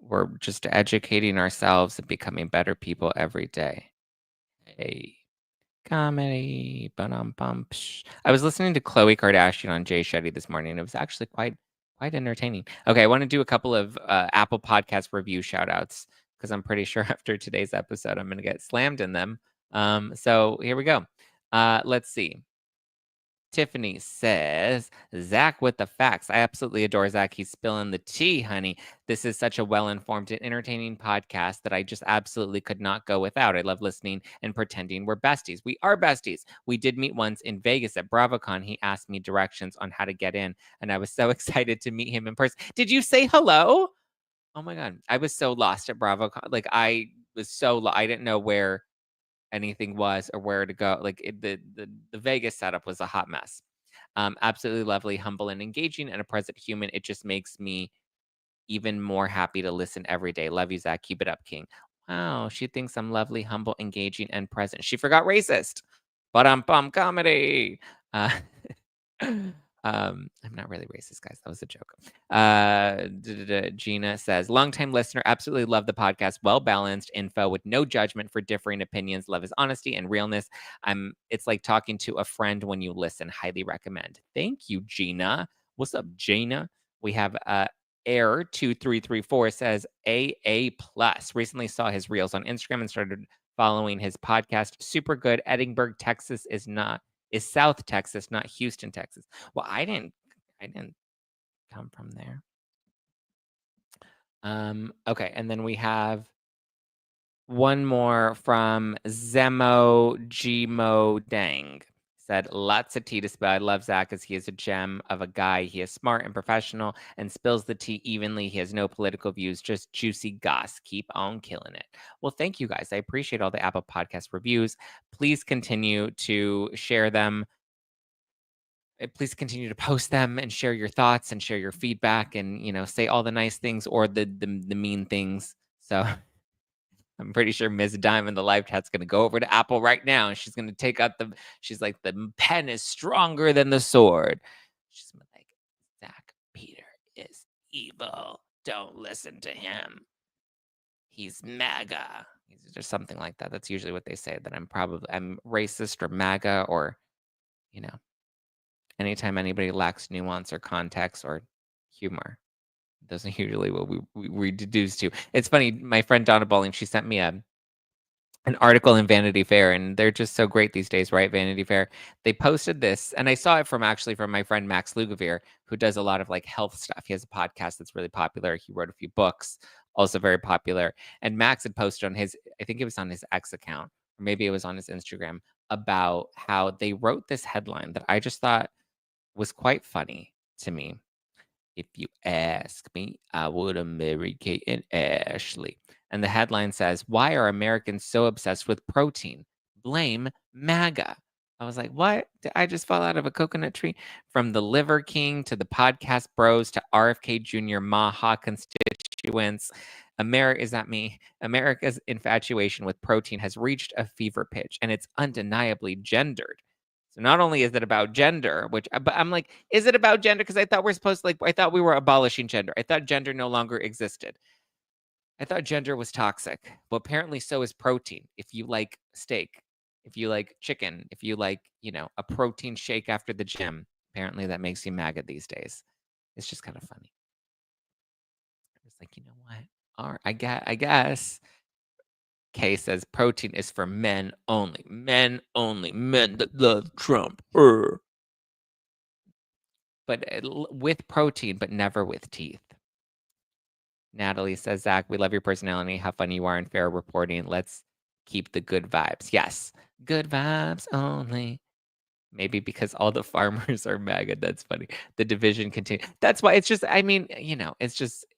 we're just educating ourselves and becoming better people every day. Hey. Comedy, ba-dum-bum, psh. I was listening to Khloe Kardashian on Jay Shetty this morning, and it was actually quite entertaining. Okay, I want to do a couple of Apple Podcast review shout outs because I'm pretty sure after today's episode, I'm going to get slammed in them. So here we go. Let's see. Tiffany says, Zach with the facts. I absolutely adore Zach. He's spilling the tea, honey. This is such a well-informed and entertaining podcast that I just absolutely could not go without. I love listening and pretending we're besties. We are besties. We did meet once in Vegas at BravoCon. He asked me directions on how to get in, and I was so excited to meet him in person. Did you say hello? Oh my God. I was so lost at BravoCon. Like I was I didn't know where anything was or where to go. Like the Vegas setup was a hot mess. Absolutely lovely, humble, and engaging, and a present human. It just makes me even more happy to listen every day. Love you, Zach. Keep it up, King. Wow, she thinks I'm lovely, humble, engaging, and present. She forgot racist. But bum comedy. Uh, I'm not really racist, guys. That was a joke. Gina says, longtime listener, absolutely love the podcast. Well balanced info with no judgment for differing opinions. Love his honesty and realness. It's like talking to a friend when you listen. Highly recommend. Thank you, Gina. What's up, Gina? We have Air 2334 says AA plus. Recently saw his reels on Instagram and started following his podcast. Super good. Edinburgh, Texas is South Texas, not Houston, Texas. Well, I didn't I didn't come from there. Okay, and then we have one more from Zemo Gmo Dang. Said, lots of tea to spill. I love Zack as he is a gem of a guy. He is smart and professional and spills the tea evenly. He has no political views, just juicy goss. Keep on killing it. Well, thank you guys. I appreciate all the Apple Podcast reviews. Please continue to share them. Please continue to post them and share your thoughts and share your feedback and, say all the nice things or the mean things. So I'm pretty sure Ms. Diamond, the live chat's going to go over to Apple right now. And she's going to take out she's like, the pen is stronger than the sword. She's like, Zack Peter is evil. Don't listen to him. He's MAGA. He's just something like that. That's usually what they say, that I'm racist or MAGA or, anytime anybody lacks nuance or context or humor. Those are usually what we deduce to. It's funny, my friend Donna Bowling, she sent me an article in Vanity Fair, and they're just so great these days, right? Vanity Fair. They posted this, and I saw it from my friend Max Lugavere, who does a lot of like health stuff. He has a podcast that's really popular. He wrote a few books, also very popular. And Max had posted on I think it was on his X account, or maybe it was on his Instagram, about how they wrote this headline that I just thought was quite funny to me. If you ask me, I would have married Kate and Ashley. And the headline says, why are Americans so obsessed with protein? Blame MAGA. I was like, what? Did I just fall out of a coconut tree? From the Liver King to the podcast bros to RFK Jr. Maha constituents. Is that me? America's infatuation with protein has reached a fever pitch, and it's undeniably gendered. So not only is it about gender, but I'm like, is it about gender? Because I thought I thought we were abolishing gender. I thought gender no longer existed. I thought gender was toxic. Well, apparently so is protein. If you like steak, if you like chicken, if you like, a protein shake after the gym, apparently that makes you MAGA these days. It's just kind of funny. It's like, you know what? All right, I guess. Kay says protein is for men only. Men only. Men that love Trump. But with protein, but never with teeth. Natalie says, Zack, we love your personality, how funny you are in fair reporting. Let's keep the good vibes. Yes, good vibes only. Maybe because all the farmers are MAGA. That's funny. The division continues. That's why it's just,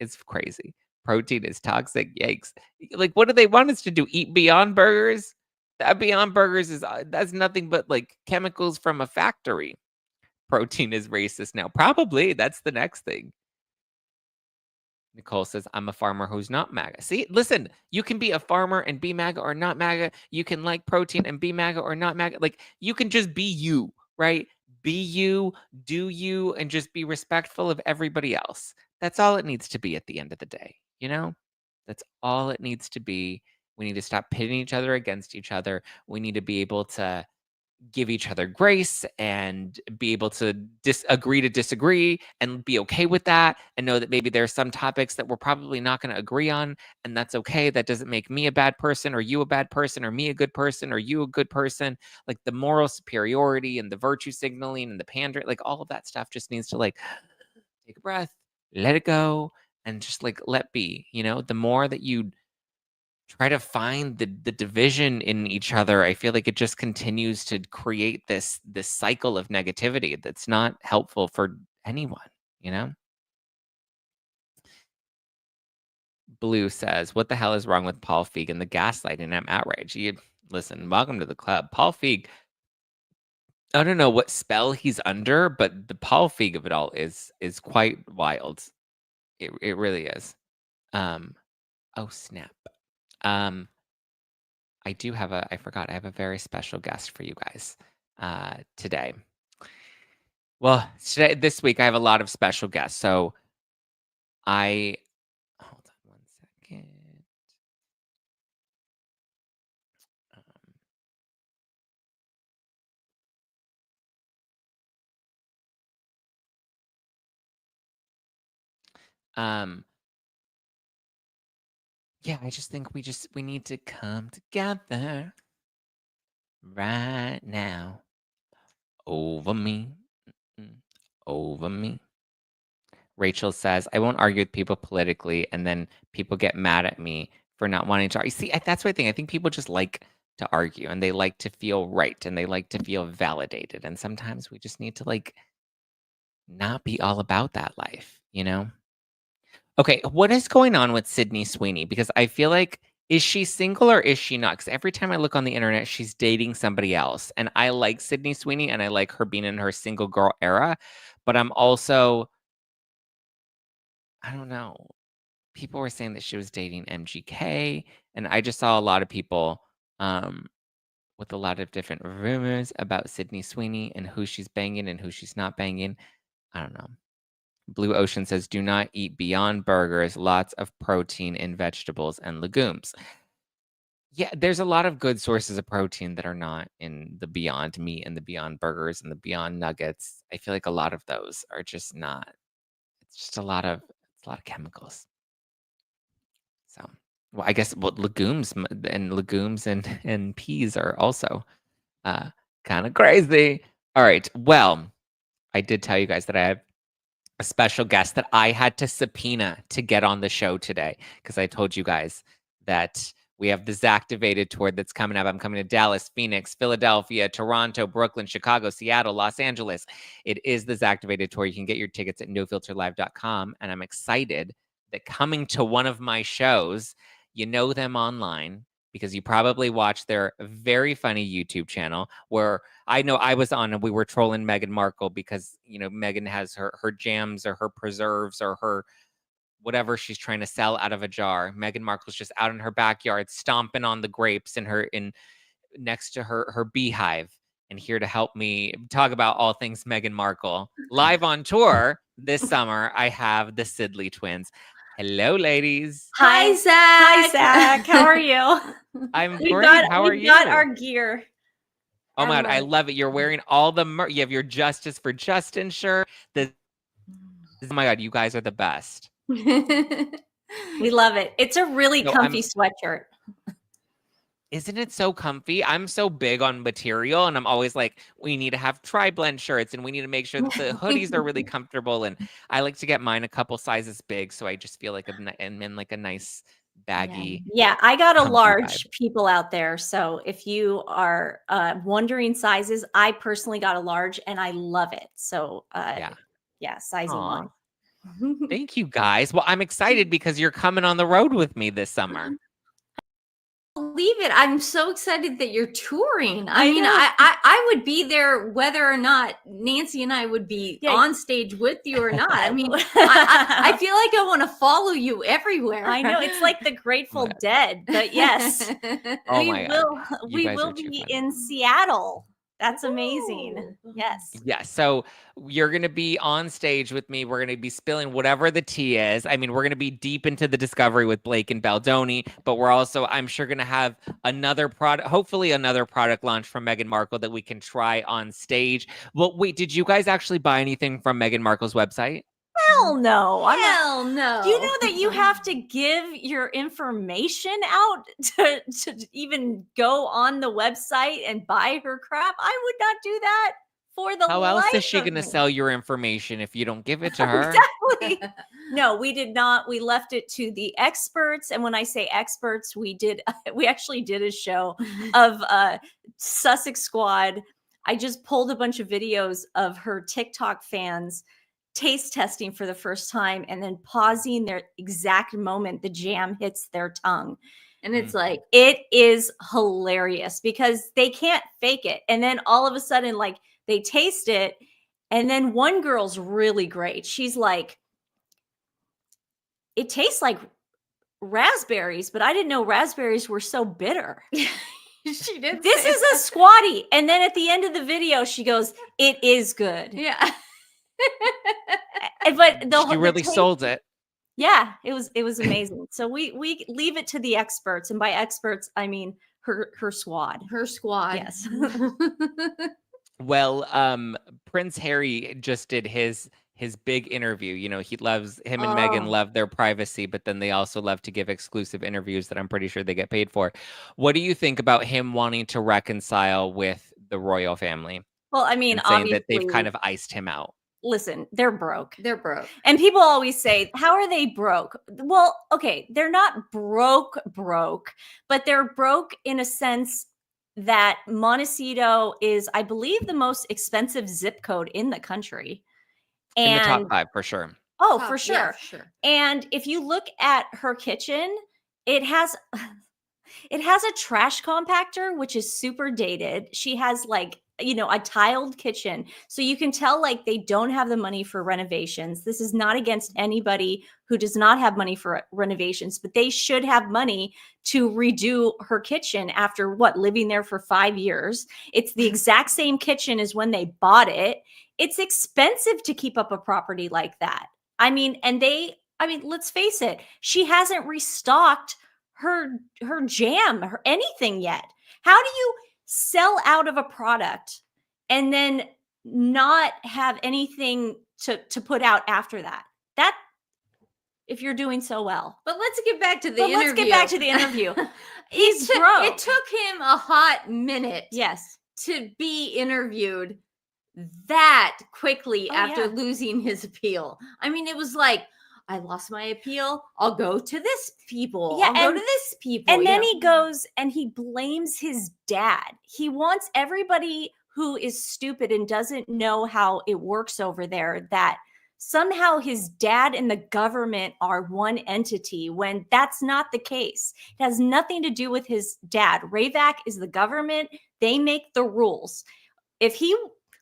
it's crazy. Protein is toxic. Yikes. Like, what do they want us to do? Eat Beyond Burgers? That Beyond Burgers that's nothing but like chemicals from a factory. Protein is racist now. Probably. That's the next thing. Nicole says, I'm a farmer who's not MAGA. See, listen, you can be a farmer and be MAGA or not MAGA. You can like protein and be MAGA or not MAGA. Like, you can just be you, right? Be you, do you, and just be respectful of everybody else. That's all it needs to be at the end of the day, That's all it needs to be. We need to stop pitting each other against each other. We need to be able to give each other grace and be able to agree to disagree and be okay with that, and know that maybe there are some topics that we're probably not going to agree on, and that's okay. That doesn't make me a bad person or you a bad person or me a good person or you a good person. Like, the moral superiority and the virtue signaling and the pandering, like all of that stuff just needs to take a breath, let it go, and just let be. The more that you try to find the division in each other, I feel like it just continues to create this cycle of negativity that's not helpful for anyone, Blue says, what the hell is wrong with Paul Feig and the gaslighting? I'm outraged. Listen, welcome to the club. Paul Feig, I don't know what spell he's under, but the Paul Feig of it all is quite wild. It really is. Oh snap. I have a very special guest for you guys today. Well, this week I have a lot of special guests. So hold on one second. Yeah, I just think we need to come together right now over me. Over me. Rachel says, I won't argue with people politically, and then people get mad at me for not wanting to argue. See, that's what I think. I think people just like to argue and they like to feel right and they like to feel validated. And sometimes we just need to like not be all about that life, you know? Okay, what is going on with Sydney Sweeney? Because I feel like, is she single or is she not? Because every time I look on the internet, she's dating somebody else. And I like Sydney Sweeney and I like her being in her single girl era. But I'm also, I don't know. People were saying that she was dating MGK. And I just saw a lot of people with a lot of different rumors about Sydney Sweeney and who she's banging and who she's not banging. I don't know. Blue Ocean says, do not eat Beyond Burgers. Lots of protein in vegetables and legumes. Yeah, there's a lot of good sources of protein that are not in the Beyond Meat and the Beyond Burgers and the Beyond Nuggets. I feel like a lot of those are just not. It's just a lot of chemicals. So, well, I guess legumes and peas are also kind of crazy. All right. Well, I did tell you guys that I have a special guest that I had to subpoena to get on the show today because I told you guys that we have the Zactivated tour that's coming up. I'm coming to Dallas, Phoenix, Philadelphia, Toronto, Brooklyn, Chicago, Seattle, Los Angeles. It is the Zactivated tour. You can get your tickets at nofilterlive.com. And I'm excited that coming to one of my shows, you know them online because you probably watch their very funny YouTube channel where I know I was on and we were trolling Meghan Markle because, you know, Meghan has her jams or her preserves or her whatever she's trying to sell out of a jar. Meghan Markle's just out in her backyard stomping on the grapes in next to her beehive. And here to help me talk about all things Meghan Markle live on tour this summer, I have the Sidley Twins. Hello, ladies. Hi, Zack. Hi, Zack. How are you? I'm great. How are you? We got our gear. Oh my God, I love it. You're wearing all the you have your Justice for Justin shirt. Oh my God, you guys are the best. We love it. It's a really comfy sweatshirt. Isn't it so comfy? I'm so big on material and I'm always like, we need to have tri-blend shirts and we need to make sure that the hoodies are really comfortable. And I like to get mine a couple sizes big. So I just feel like I'm in like a nice baggy. Yeah, I got a large vibe. People out there. So if you are wondering sizes, I personally got a large and I love it. So yeah, sizing wise. Thank you guys. Well, I'm excited because you're coming on the road with me this summer. Believe it. I'm so excited that you're touring. I would be there whether or not Nancy and I would be on stage with you or not. I mean, I feel like I want to follow you everywhere. I know it's like the Grateful Dead, but yes, we will be in Seattle. That's amazing. Yes. Yeah. So you're going to be on stage with me. We're going to be spilling whatever the tea is. I mean, we're going to be deep into the discovery with Blake and Baldoni, but we're also, I'm sure, going to have another product, hopefully another product launch from Meghan Markle that we can try on stage. Well, wait, did you guys actually buy anything from Meghan Markle's website? Hell no. Hell no. Do you know that you have to give your information out to even go on the website and buy her crap? I would not do that for the How else is she going to sell your information if you don't give it to her? Exactly. No, we did not. We left it to the experts. And when I say experts, we actually did a show of Sussex Squad. I just pulled a bunch of videos of her TikTok fans taste testing for the first time and then pausing their exact moment the jam hits their tongue. And it's like, it is hilarious because they can't fake it. And then all of a sudden, like, they taste it. And then one girl's really great. She's like, it tastes like raspberries, but I didn't know raspberries were so bitter. She did. This is a squatty. And then at the end of the video, she goes, it is good. Yeah. But she really sold it. Yeah, it was amazing. So we leave it to the experts, and by experts I mean her squad. Her squad. Yes. Well, Prince Harry just did his big interview. You know, him and Meghan love their privacy, but then they also love to give exclusive interviews that I'm pretty sure they get paid for. What do you think about him wanting to reconcile with the royal family? Well, I mean, saying that they've kind of iced him out. listen, they're broke. They're broke. And people always say, how are they broke? Well, okay, they're not broke, but they're broke in a sense that Montecito is, I believe, the most expensive zip code in the country. And in the top 5 for sure. Oh, for sure. Yeah, for sure. And if you look at her kitchen, it has a trash compactor, which is super dated. She has like, a tiled kitchen. So you can tell like they don't have the money for renovations. This is not against anybody who does not have money for renovations, but they should have money to redo her kitchen after living there for 5 years. It's the exact same kitchen as when they bought it. It's expensive to keep up a property like that. I mean, let's face it, she hasn't restocked her jam or anything yet. How do you sell out of a product and then not have anything to put out after that? That, if you're doing so well. But let's get back to the interview. Let's get back to the interview. He's broke. It took him a hot minute. Yes. To be interviewed that quickly after losing his appeal. I mean, it was like, I lost my appeal. I'll go to this people. Yeah, I'll go to this people. And then he goes and he blames his dad. He wants everybody who is stupid and doesn't know how it works over there that somehow his dad and the government are one entity, when that's not the case. It has nothing to do with his dad. Rayvac is the government. They make the rules.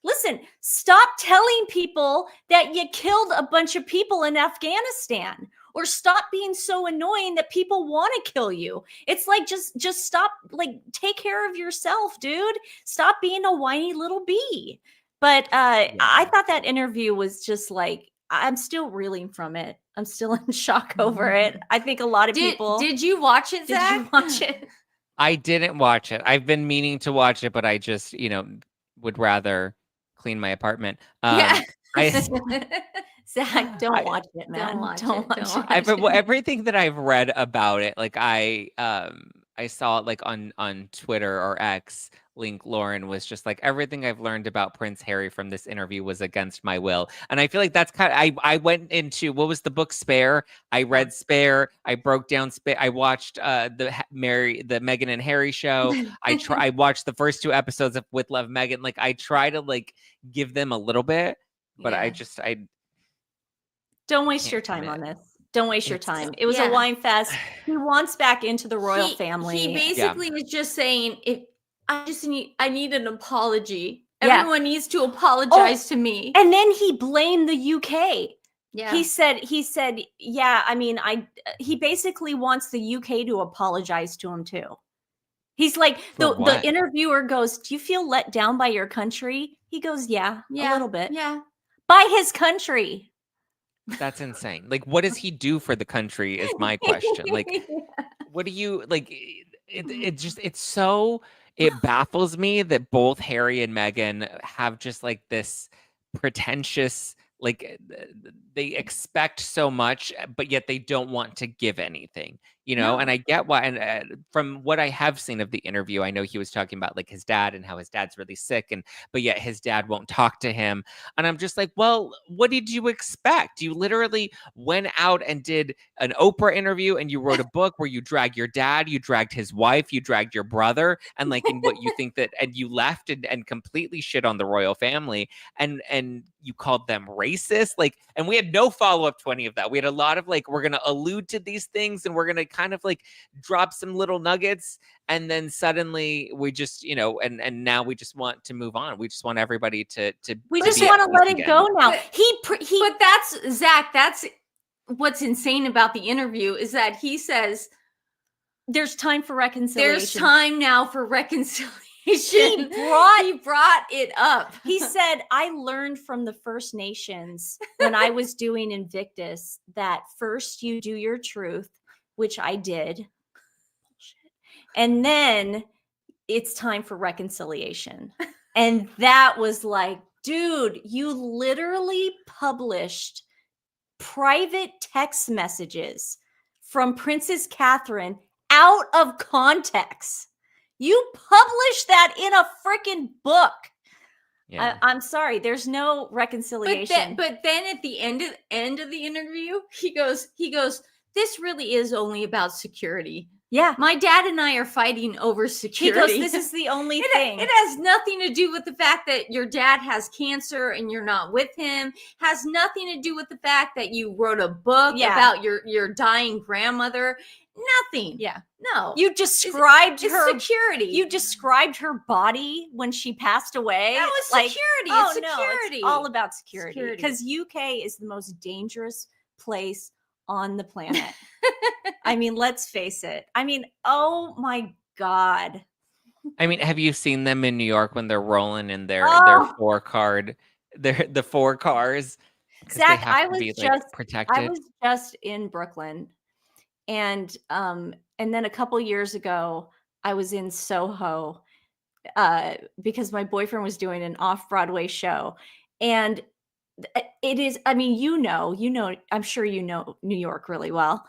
Listen, stop telling people that you killed a bunch of people in Afghanistan, or stop being so annoying that people want to kill you. It's like, just stop, like, take care of yourself, dude. Stop being a whiny little bee. But I thought that interview was just like, I'm still reeling from it. I'm still in shock over it. I think a lot of people. Did you watch it, Zack? Did you watch it? I didn't watch it. I've been meaning to watch it, but I just, would rather clean my apartment. Zack, don't watch it, man. Don't watch it. Everything that I've read about it, like I saw it like on Twitter or X. Link Lauren was just like, everything I've learned about Prince Harry from this interview was against my will. And I feel like that's kind of, I went into, what was the book, Spare? I read Spare. I broke down Spare. I watched the Meghan and Harry show. I watched the first 2 episodes of With Love, Meghan. Like, I try to like give them a little bit, but I don't waste your time on this. Don't waste your time. It was a wine fest. He wants back into the royal family. He basically is just saying, I need an apology. Everyone needs to apologize to me. And then he blamed the UK. Yeah. He said, yeah, I mean, he basically wants the UK to apologize to him too. He's like, the interviewer goes, do you feel let down by your country? He goes, yeah, a little bit. Yeah. By his country. That's insane. Like, what does he do for the country is my question. Like, what do you, like, it baffles me that both Harry and Meghan have just like this pretentious, like, they expect so much, but yet they don't want to give anything, and I get why. And from what I have seen of the interview, I know he was talking about like his dad and how his dad's really sick, but yet his dad won't talk to him. And I'm just like, well, what did you expect? You literally went out and did an Oprah interview, and you wrote a book where you drag your dad, you dragged his wife, you dragged your brother, and like, in what you think that, and you left and completely shit on the royal family, and you called them racist, like, and we had no follow-up to any of that. We had a lot of like, we're going to allude to these things and we're going to kind of like drop some little nuggets, and then suddenly we just, and now we just want to move on. We just want everybody to we just want to let it go now. But that's Zack. That's what's insane about the interview, is that he says there's time for reconciliation. There's time now for reconciliation. He brought it up. He said, I learned from the First Nations when I was doing Invictus that first you do your truth, which I did. And then it's time for reconciliation. And that was like, dude, you literally published private text messages from Princess Catherine out of context. You published that in a freaking book. Yeah. I'm sorry. There's no reconciliation. But then at the end of the interview, he goes, this really is only about security. Yeah. My dad and I are fighting over security. He goes, this is the only thing. It has nothing to do with the fact that your dad has cancer and you're not with him. Has nothing to do with the fact that you wrote a book about your dying grandmother. Nothing. Yeah. No. You described it's her security. You described her body when she passed away. That was security. Oh, it's security. No, it's all about security. Because UK is the most dangerous place on the planet. I mean, let's face it. I mean, oh my God. I mean, have you seen them in New York when they're rolling in their the 4 cars? Zack, I was protected. just in Brooklyn, and then a couple years ago, I was in Soho because my boyfriend was doing an off-Broadway show, and it is. I mean, you know. I'm sure you know New York really well.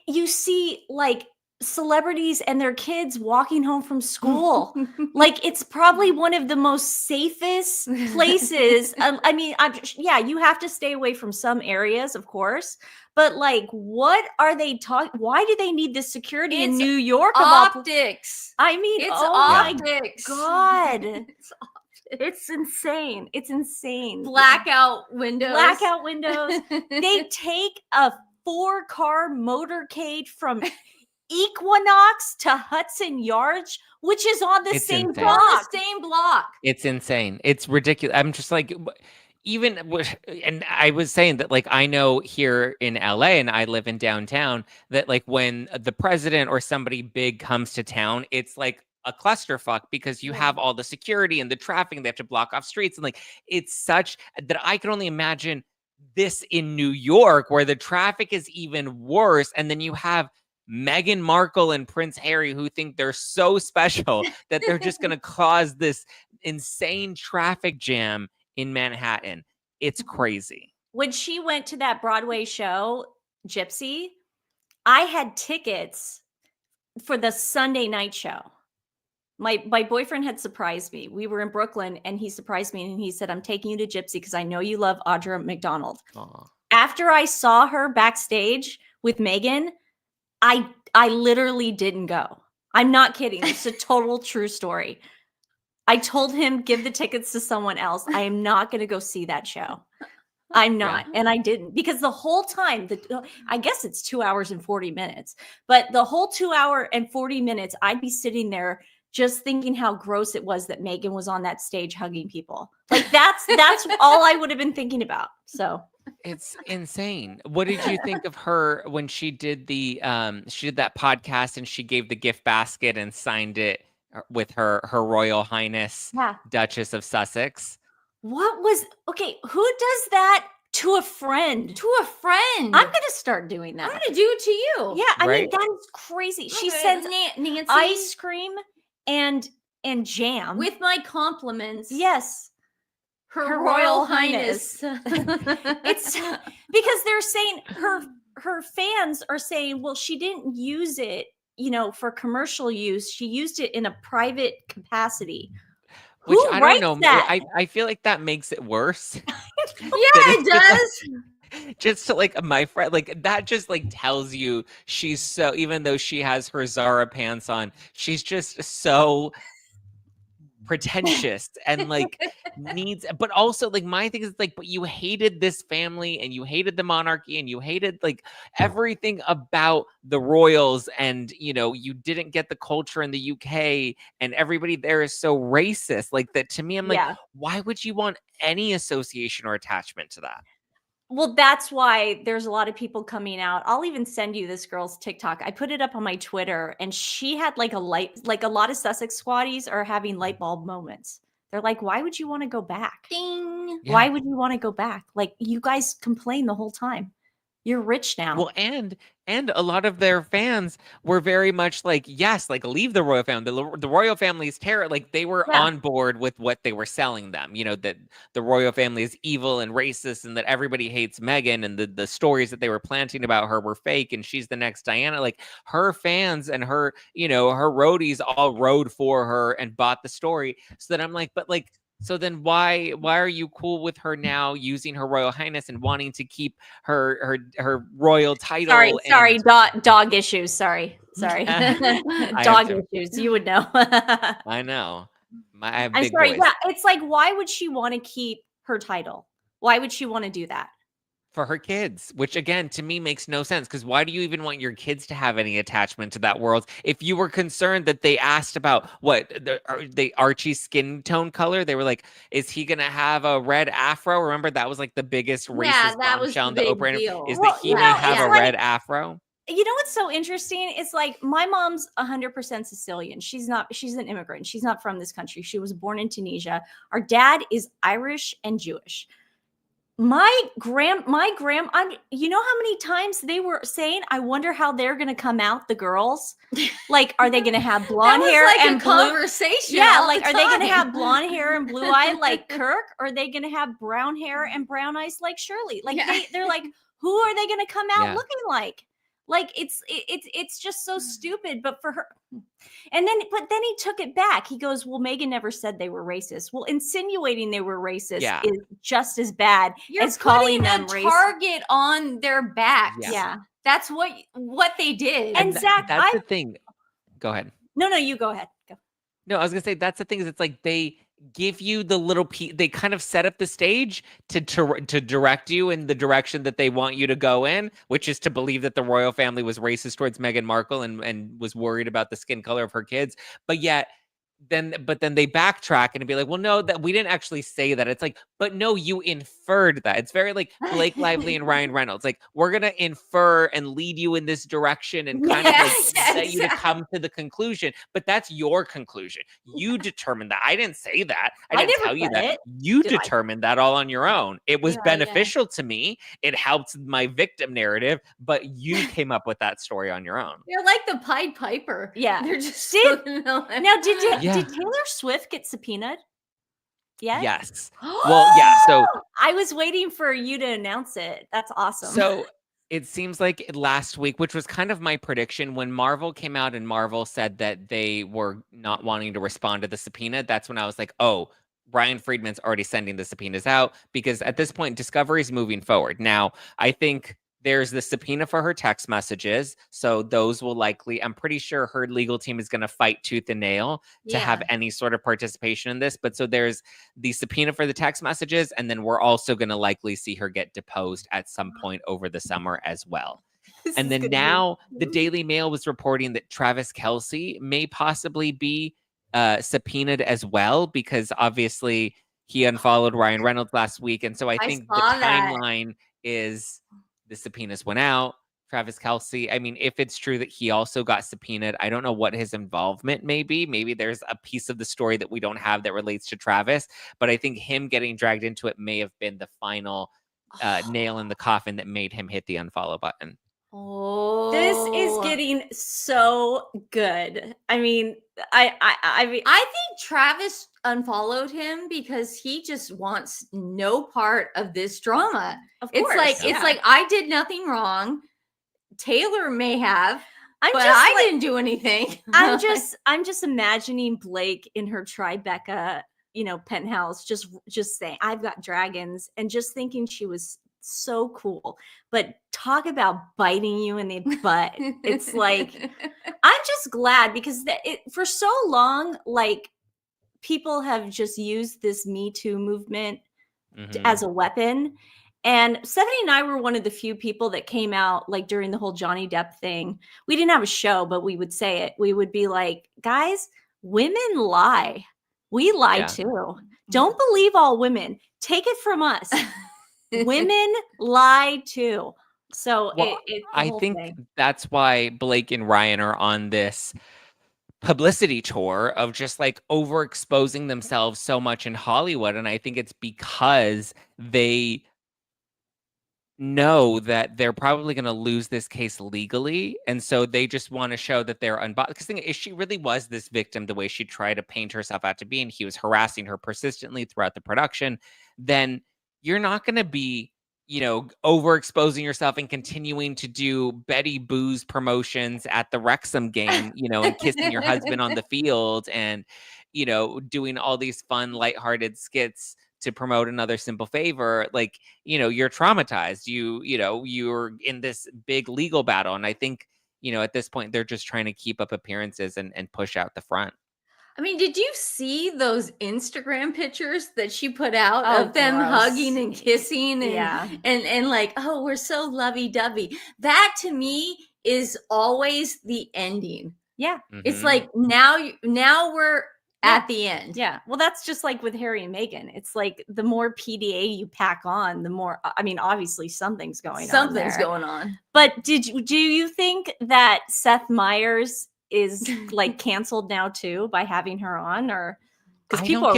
You see like celebrities and their kids walking home from school. Like it's probably one of the most safest places. I mean, you have to stay away from some areas, of course, but like, what are they talking? Why do they need this security in New York? Optics. I mean, it's optics. My God. It's insane. It's insane. Blackout windows. They take a 4-car motorcade from Equinox to Hudson Yards, which is on the same block. It's insane. It's ridiculous. I'm just like, and I was saying that, like, I know here in LA and I live in downtown that, like, when the president or somebody big comes to town, it's like a clusterfuck because you have all the security and the traffic and they have to block off streets. And like, it's such that I can only imagine this in New York where the traffic is even worse. And then you have Meghan Markle and Prince Harry who think they're so special that they're just going to cause this insane traffic jam in Manhattan. It's crazy. When she went to that Broadway show, Gypsy, I had tickets for the Sunday night show. My boyfriend had surprised me. We were in Brooklyn and he surprised me and he said, I'm taking you to Gypsy because I know you love Audra McDonald. Aww. After I saw her backstage with Meghan, I literally didn't go. I'm not kidding. It's a total true story. I told him, give the tickets to someone else. I am not going to go see that show. I'm not. And I didn't because the whole time, I guess it's 2 hours and 40 minutes, but the whole 2 hour and 40 minutes, I'd be sitting there just thinking how gross it was that Meghan was on that stage hugging people. Like that's all I would have been thinking about. So it's insane. What did you think of her when she did she did that podcast and she gave the gift basket and signed it with her Royal Highness Duchess of Sussex? Who does that to a friend? I'm going to start doing that. I'm going to do it to you. Yeah, I mean, that is crazy. She sends Nancy ice cream and jam with my compliments. Yes. Her Royal Highness. It's because they're saying her fans are saying, well, she didn't use it, for commercial use. She used it in a private capacity. Which I don't know. That? I feel like that makes it worse. Yeah, it does. Just to like my friend, like that just like tells you she's so, even though she has her Zara pants on, she's just so pretentious and like but also like my thing is like, but you hated this family and you hated the monarchy and you hated like everything about the royals and you didn't get the culture in the UK and everybody there is so racist like that. To me, I'm like, why would you want any association or attachment to that? Well, that's why there's a lot of people coming out. I'll even send you this girl's TikTok. I put it up on my Twitter and she had like a lot of Sussex squatties are having light bulb moments. They're like, why would you want to go back? Ding. Yeah. Why would you want to go back? Like you guys complain the whole time. You're rich now. Well, and a lot of their fans were very much like, yes, like leave the royal family. The royal family's terror. Like they were on board with what they were selling them. That the royal family is evil and racist and that everybody hates Meghan and the stories that they were planting about her were fake and she's the next Diana. Like her fans and her, her roadies all rode for her and bought the story. So that I'm like, but like, So then why are you cool with her now using her royal highness and wanting to keep her royal title? Sorry, dog issues. Sorry. Dog issues. You would know. I know. I have big boys. Yeah, it's like, why would she want to keep her title? Why would she want to do that? For her kids, which again to me makes no sense, because why do you even want your kids to have any attachment to that world? If you were concerned that they asked about what the Archie's skin tone color, they were like, is he gonna have a red afro? Remember that was like the biggest racist bombshell in the Oprah interview, is that he may have a red afro. You know what's so interesting? It's like, my mom's 100% Sicilian. She's an immigrant. She's not from this country. She was born in Tunisia. Our dad is Irish and Jewish. My you know how many times they were saying, I wonder how they're going to come out, the girls? Like, are they going to have blonde hair like and a conversation? Yeah, like, are they going to have blonde hair and blue eye like Kirk? Or are they going to have brown hair and brown eyes like Shirley? Like, they're like, who are they going to come out looking like? Like, it's just so stupid. But for her, and then he took it back. He goes, well, Meghan never said they were racist. Well, insinuating they were racist is just as bad as calling them racist. Target on their backs. Yeah. That's what they did. And Zack, that's the thing. Go ahead. No, you go ahead. Go. No, I was gonna say that's the thing, is it's like they give you the little piece. They kind of set up the stage to direct you in the direction that they want you to go in, which is to believe that the royal family was racist towards Meghan Markle and was worried about the skin color of her kids. But yet then they backtrack and be like, well, no, that we didn't actually say that. It's like, but no, you inferred that. It's very like Blake Lively and Ryan Reynolds. Like, we're gonna infer and lead you in this direction and kind of like get you to come to the conclusion. But that's your conclusion. You determined that. I didn't say that. I didn't tell you that. You determined that all on your own. It was beneficial to me. It helped my victim narrative, but you came up with that story on your own. You're like the Pied Piper. Yeah. They're just did Taylor Swift get subpoenaed? Yes. Well, yeah. So I was waiting for you to announce it. That's awesome. So it seems like last week, which was kind of my prediction, when Marvel came out and Marvel said that they were not wanting to respond to the subpoena, that's when I was like, oh, Ryan Friedman's already sending the subpoenas out, because at this point, Discovery is moving forward. Now, I think there's the subpoena for her text messages. So those will likely, I'm pretty sure her legal team is going to fight tooth and nail to have any sort of participation in this. But so there's the subpoena for the text messages. And then we're also going to likely see her get deposed at some point over the summer as well. And then now the Daily Mail was reporting that Travis Kelce may possibly be subpoenaed as well, because obviously he unfollowed Ryan Reynolds last week. And so I think the timeline is the subpoenas went out. Travis Kelce, I mean, if it's true that he also got subpoenaed, I don't know what his involvement may be. Maybe there's a piece of the story that we don't have that relates to Travis, but I think him getting dragged into it may have been the final nail in the coffin that made him hit the unfollow button. Oh, this is getting so good. I mean, I think Travis unfollowed him because he just wants no part of this drama. Of course, it's like I did nothing wrong. Sayler may have, but I didn't do anything. I'm just imagining Blake in her Tribeca, penthouse, just saying, I've got dragons, and just thinking she was so cool. But talk about biting you in the butt. It's like, I'm just glad, because for so long, like, people have just used this Me Too movement as a weapon. And Stephanie and I were one of the few people that came out, like, during the whole Johnny Depp thing. We didn't have a show, but we would say it. We would be like, guys, women lie. We lie too. Don't believe all women. Take it from us. Women lie too. So I think that's why Blake and Ryan are on this publicity tour of just like overexposing themselves so much in Hollywood. And I think it's because they know that they're probably going to lose this case legally. And so they just want to show that they're unbothered. Because the thing is, she really was this victim the way she tried to paint herself out to be, and he was harassing her persistently throughout the production. Then you're not going to be, overexposing yourself and continuing to do Betty Boo's promotions at the Wrexham game, and kissing your husband on the field and, doing all these fun, lighthearted skits to promote another Simple Favor, like, you're traumatized. You're in this big legal battle. And I think, at this point, they're just trying to keep up appearances and push out the front. I mean, did you see those Instagram pictures that she put out Oh, of them gross. hugging and kissing and, Yeah. and like, oh, we're so lovey-dovey? That to me is always the ending. Yeah. It's Mhm. like now we're at the end. Yeah. Well, that's just like with Harry and Meghan. It's like the more PDA you pack on, the more, I mean, obviously something's going on. Something's there. going on. But do you think that Seth Meyers is like canceled now too by having her on, or I don't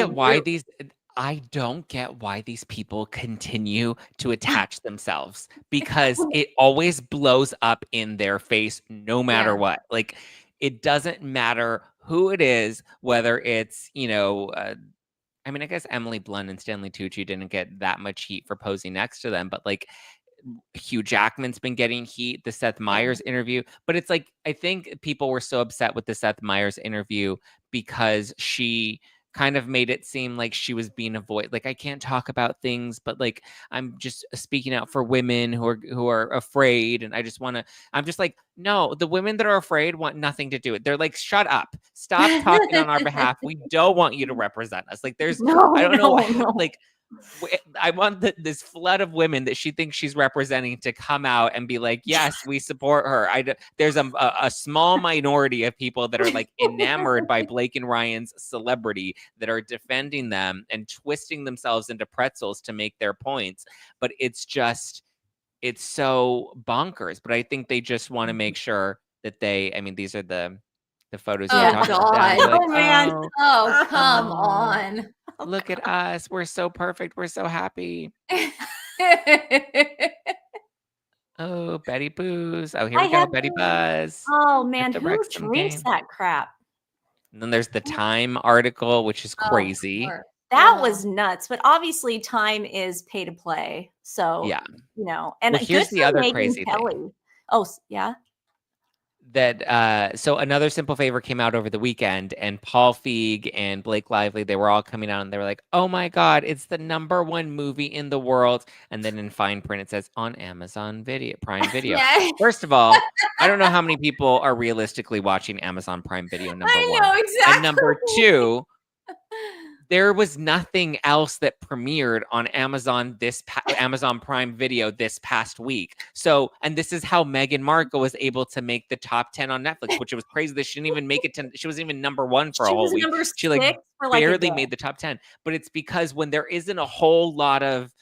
get why these people continue to attach themselves, because it always blows up in their face no matter Yeah. what. Like, it doesn't matter who it is, whether it's, I mean, I guess Emily Blunt and Stanley Tucci didn't get that much heat for posing next to them, but like Hugh Jackman's been getting heat, the Seth Meyers interview. But it's like, I think people were so upset with the Seth Meyers interview because she kind of made it seem like she was being avoided. Like, I can't talk about things, but like, I'm just speaking out for women who are afraid. And I'm just like, no, the women that are afraid want nothing to do with it. They're like, shut up. Stop talking on our behalf. We don't want you to represent us. Like, there's, I don't know. Like, I want this flood of women that she thinks she's representing to come out and be like, yes, we support her. There's a small minority of people that are like enamored by Blake and Ryan's celebrity that are defending them and twisting themselves into pretzels to make their points. But it's so bonkers. But I think they just want to make sure that these are the photos. Oh, you're talking about. God. Like, Oh, man. Oh, come Oh. on. Look at us. We're so perfect. We're so happy. Oh, Betty Boos. Oh, here we go. Betty Buzz. Oh man, the who Wrexham drinks game. that crap? And then there's the Time article, which is crazy. That was nuts. But obviously, Time is pay to play. So Yeah. and Well, here's good the for other Meghan crazy thing. Kelly. Oh yeah. That so another Simple Favor came out over the weekend, and Paul Feig and Blake Lively, they were all coming out and they were like, oh my God, it's the #1 movie in the world. And then in fine print it says on Amazon Prime Video. Yeah. First of all, I don't know how many people are realistically watching Amazon Prime Video, #1. I know, exactly. And #2, there was nothing else that premiered on Amazon Amazon Prime Video this past week. So, and this is how Meghan Markle was able to make the top 10 on Netflix, which was crazy that she didn't even make it to. She wasn't even #1 for a whole week. She like barely made the top 10. But it's because when there isn't a whole lot of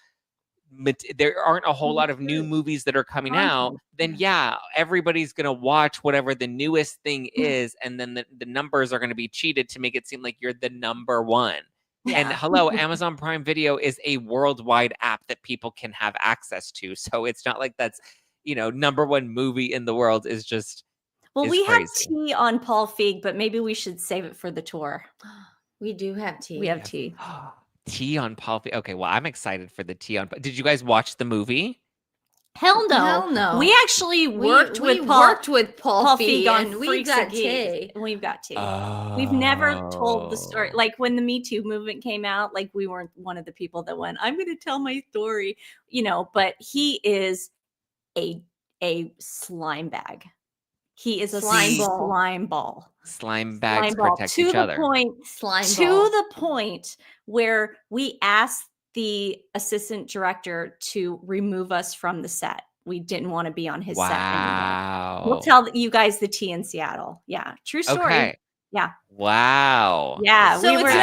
there aren't a whole lot of new movies that are coming out, then yeah, everybody's gonna watch whatever the newest thing is, and then the numbers are gonna be cheated to make it seem like you're the #1. Yeah. And hello, Amazon Prime Video is a worldwide app that people can have access to. So it's not like that's, #1 movie in the world is just. Well, we crazy. have tea on Paul Feig, but maybe we should save it for the tour. We do have tea. We have tea. Tea on Paul Feig. Okay, well, I'm excited for the tea on. Did you guys watch the movie? Hell no. Hell no. We actually worked with Paul Feig on We've got tea. We've got tea. Oh. We've never told the story. Like when the Me Too movement came out, like we weren't one of the people that went, I'm going to tell my story, but he is a slime bag. He is a slime ball. Slime bags protect each other. To the point where we asked the assistant director to remove us from the set. We didn't want to be on his set anymore. We'll tell you guys the tea in Seattle. Yeah, true story. Okay. Yeah. Wow. Yeah. So it's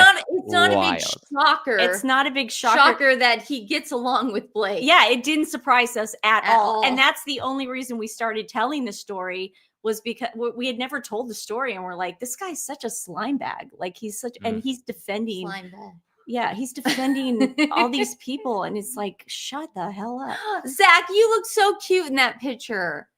not a big shocker. It's not a big shocker that he gets along with Blake. Yeah, it didn't surprise us at all. And that's the only reason we started telling the story was because we had never told the story, and we're like, this guy's such a slime bag. Like and he's defending. Slime bag. Yeah, he's defending all these people, and it's like, shut the hell up. Zack, you look so cute in that picture.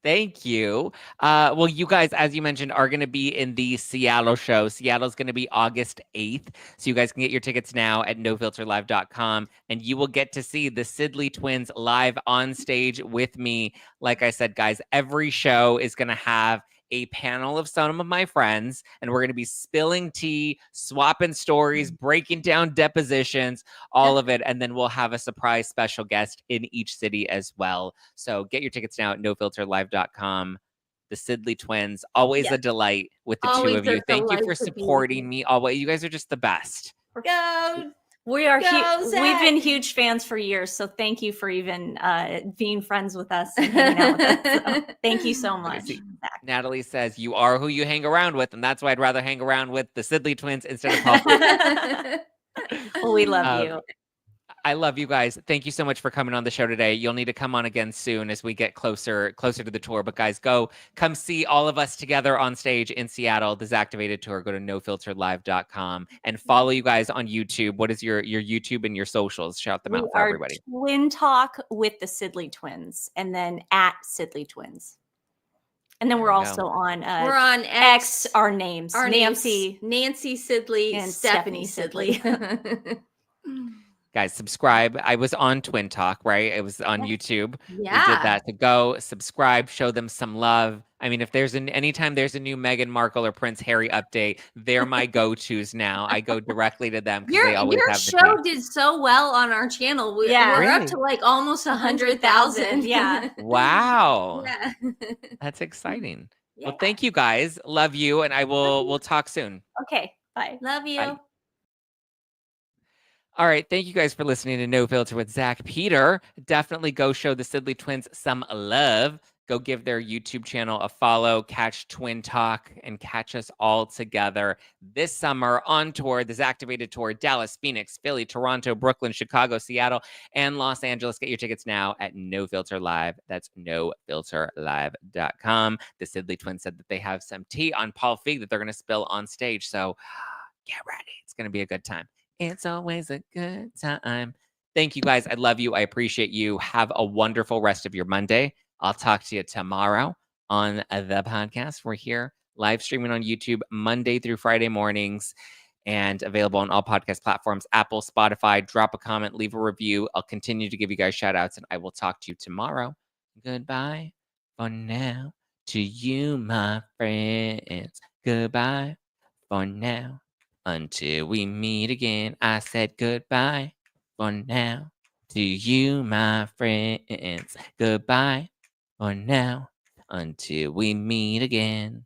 Thank you. Well, you guys, as you mentioned, are going to be in the Seattle show. Seattle's going to be August 8th. So you guys can get your tickets now at nofilterlive.com, and you will get to see the Sidley Twins live on stage with me. Like I said, guys, every show is going to have a panel of some of my friends, and we're going to be spilling tea, swapping stories, breaking down depositions, all of it. And then we'll have a surprise special guest in each city as well. So get your tickets now at nofilterlive.com. The Sidley Twins, always a delight with the two of you. Thank you for supporting me. Always, you guys are just the best. Go. We are Go, Zack. we've been huge fans for years, so thank you for even being friends with us and hanging out with us. So thank you so much, Zack. Natalie says, you are who you hang around with, and that's why I'd rather hang around with the Sidley Twins instead of Paul. Well, we love you. I love you guys. Thank you so much for coming on the show today. You'll need to come on again soon as we get closer to the tour. But guys, come see all of us together on stage in Seattle, the Zactivated Tour. Go to nofilterlive.com and follow you guys on YouTube. What is your YouTube and your socials? Shout them out for everybody. Twin Talk with the Sidley Twins, and then at Sidley Twins. And then we're also on we're on X, our names. Nancy Sidley and Stephanie Sidley. Guys, subscribe. I was on Twin Talk, right? It was on YouTube. Yeah. We did that. So go subscribe, show them some love. I mean, if there's anytime there's a new Meghan Markle or Prince Harry update, they're my go-tos now. I go directly to them because they always have the show did so well on our channel. We're up to like almost 100,000. Yeah. Wow. Yeah. That's exciting. Yeah. Well, thank you guys. Love you, and we'll talk soon. Okay. Bye. Love you. Bye. All right. Thank you guys for listening to No Filter with Zack Peter. Definitely go show the Sidley Twins some love. Go give their YouTube channel a follow, catch Twin Talk, and catch us all together this summer on tour, the Zactivated Tour, Dallas, Phoenix, Philly, Toronto, Brooklyn, Chicago, Seattle, and Los Angeles. Get your tickets now at No Filter Live. That's nofilterlive.com. The Sidley Twins said that they have some tea on Paul Feig that they're going to spill on stage. So get ready. It's going to be a good time. It's always a good time. Thank you, guys. I love you. I appreciate you. Have a wonderful rest of your Monday. I'll talk to you tomorrow on the podcast. We're here live streaming on YouTube Monday through Friday mornings and available on all podcast platforms, Apple, Spotify. Drop a comment, leave a review. I'll continue to give you guys shout outs, and I will talk to you tomorrow. Goodbye for now to you, my friends. Goodbye for now. Until we meet again, I said goodbye for now to you, my friends. Goodbye for now until we meet again.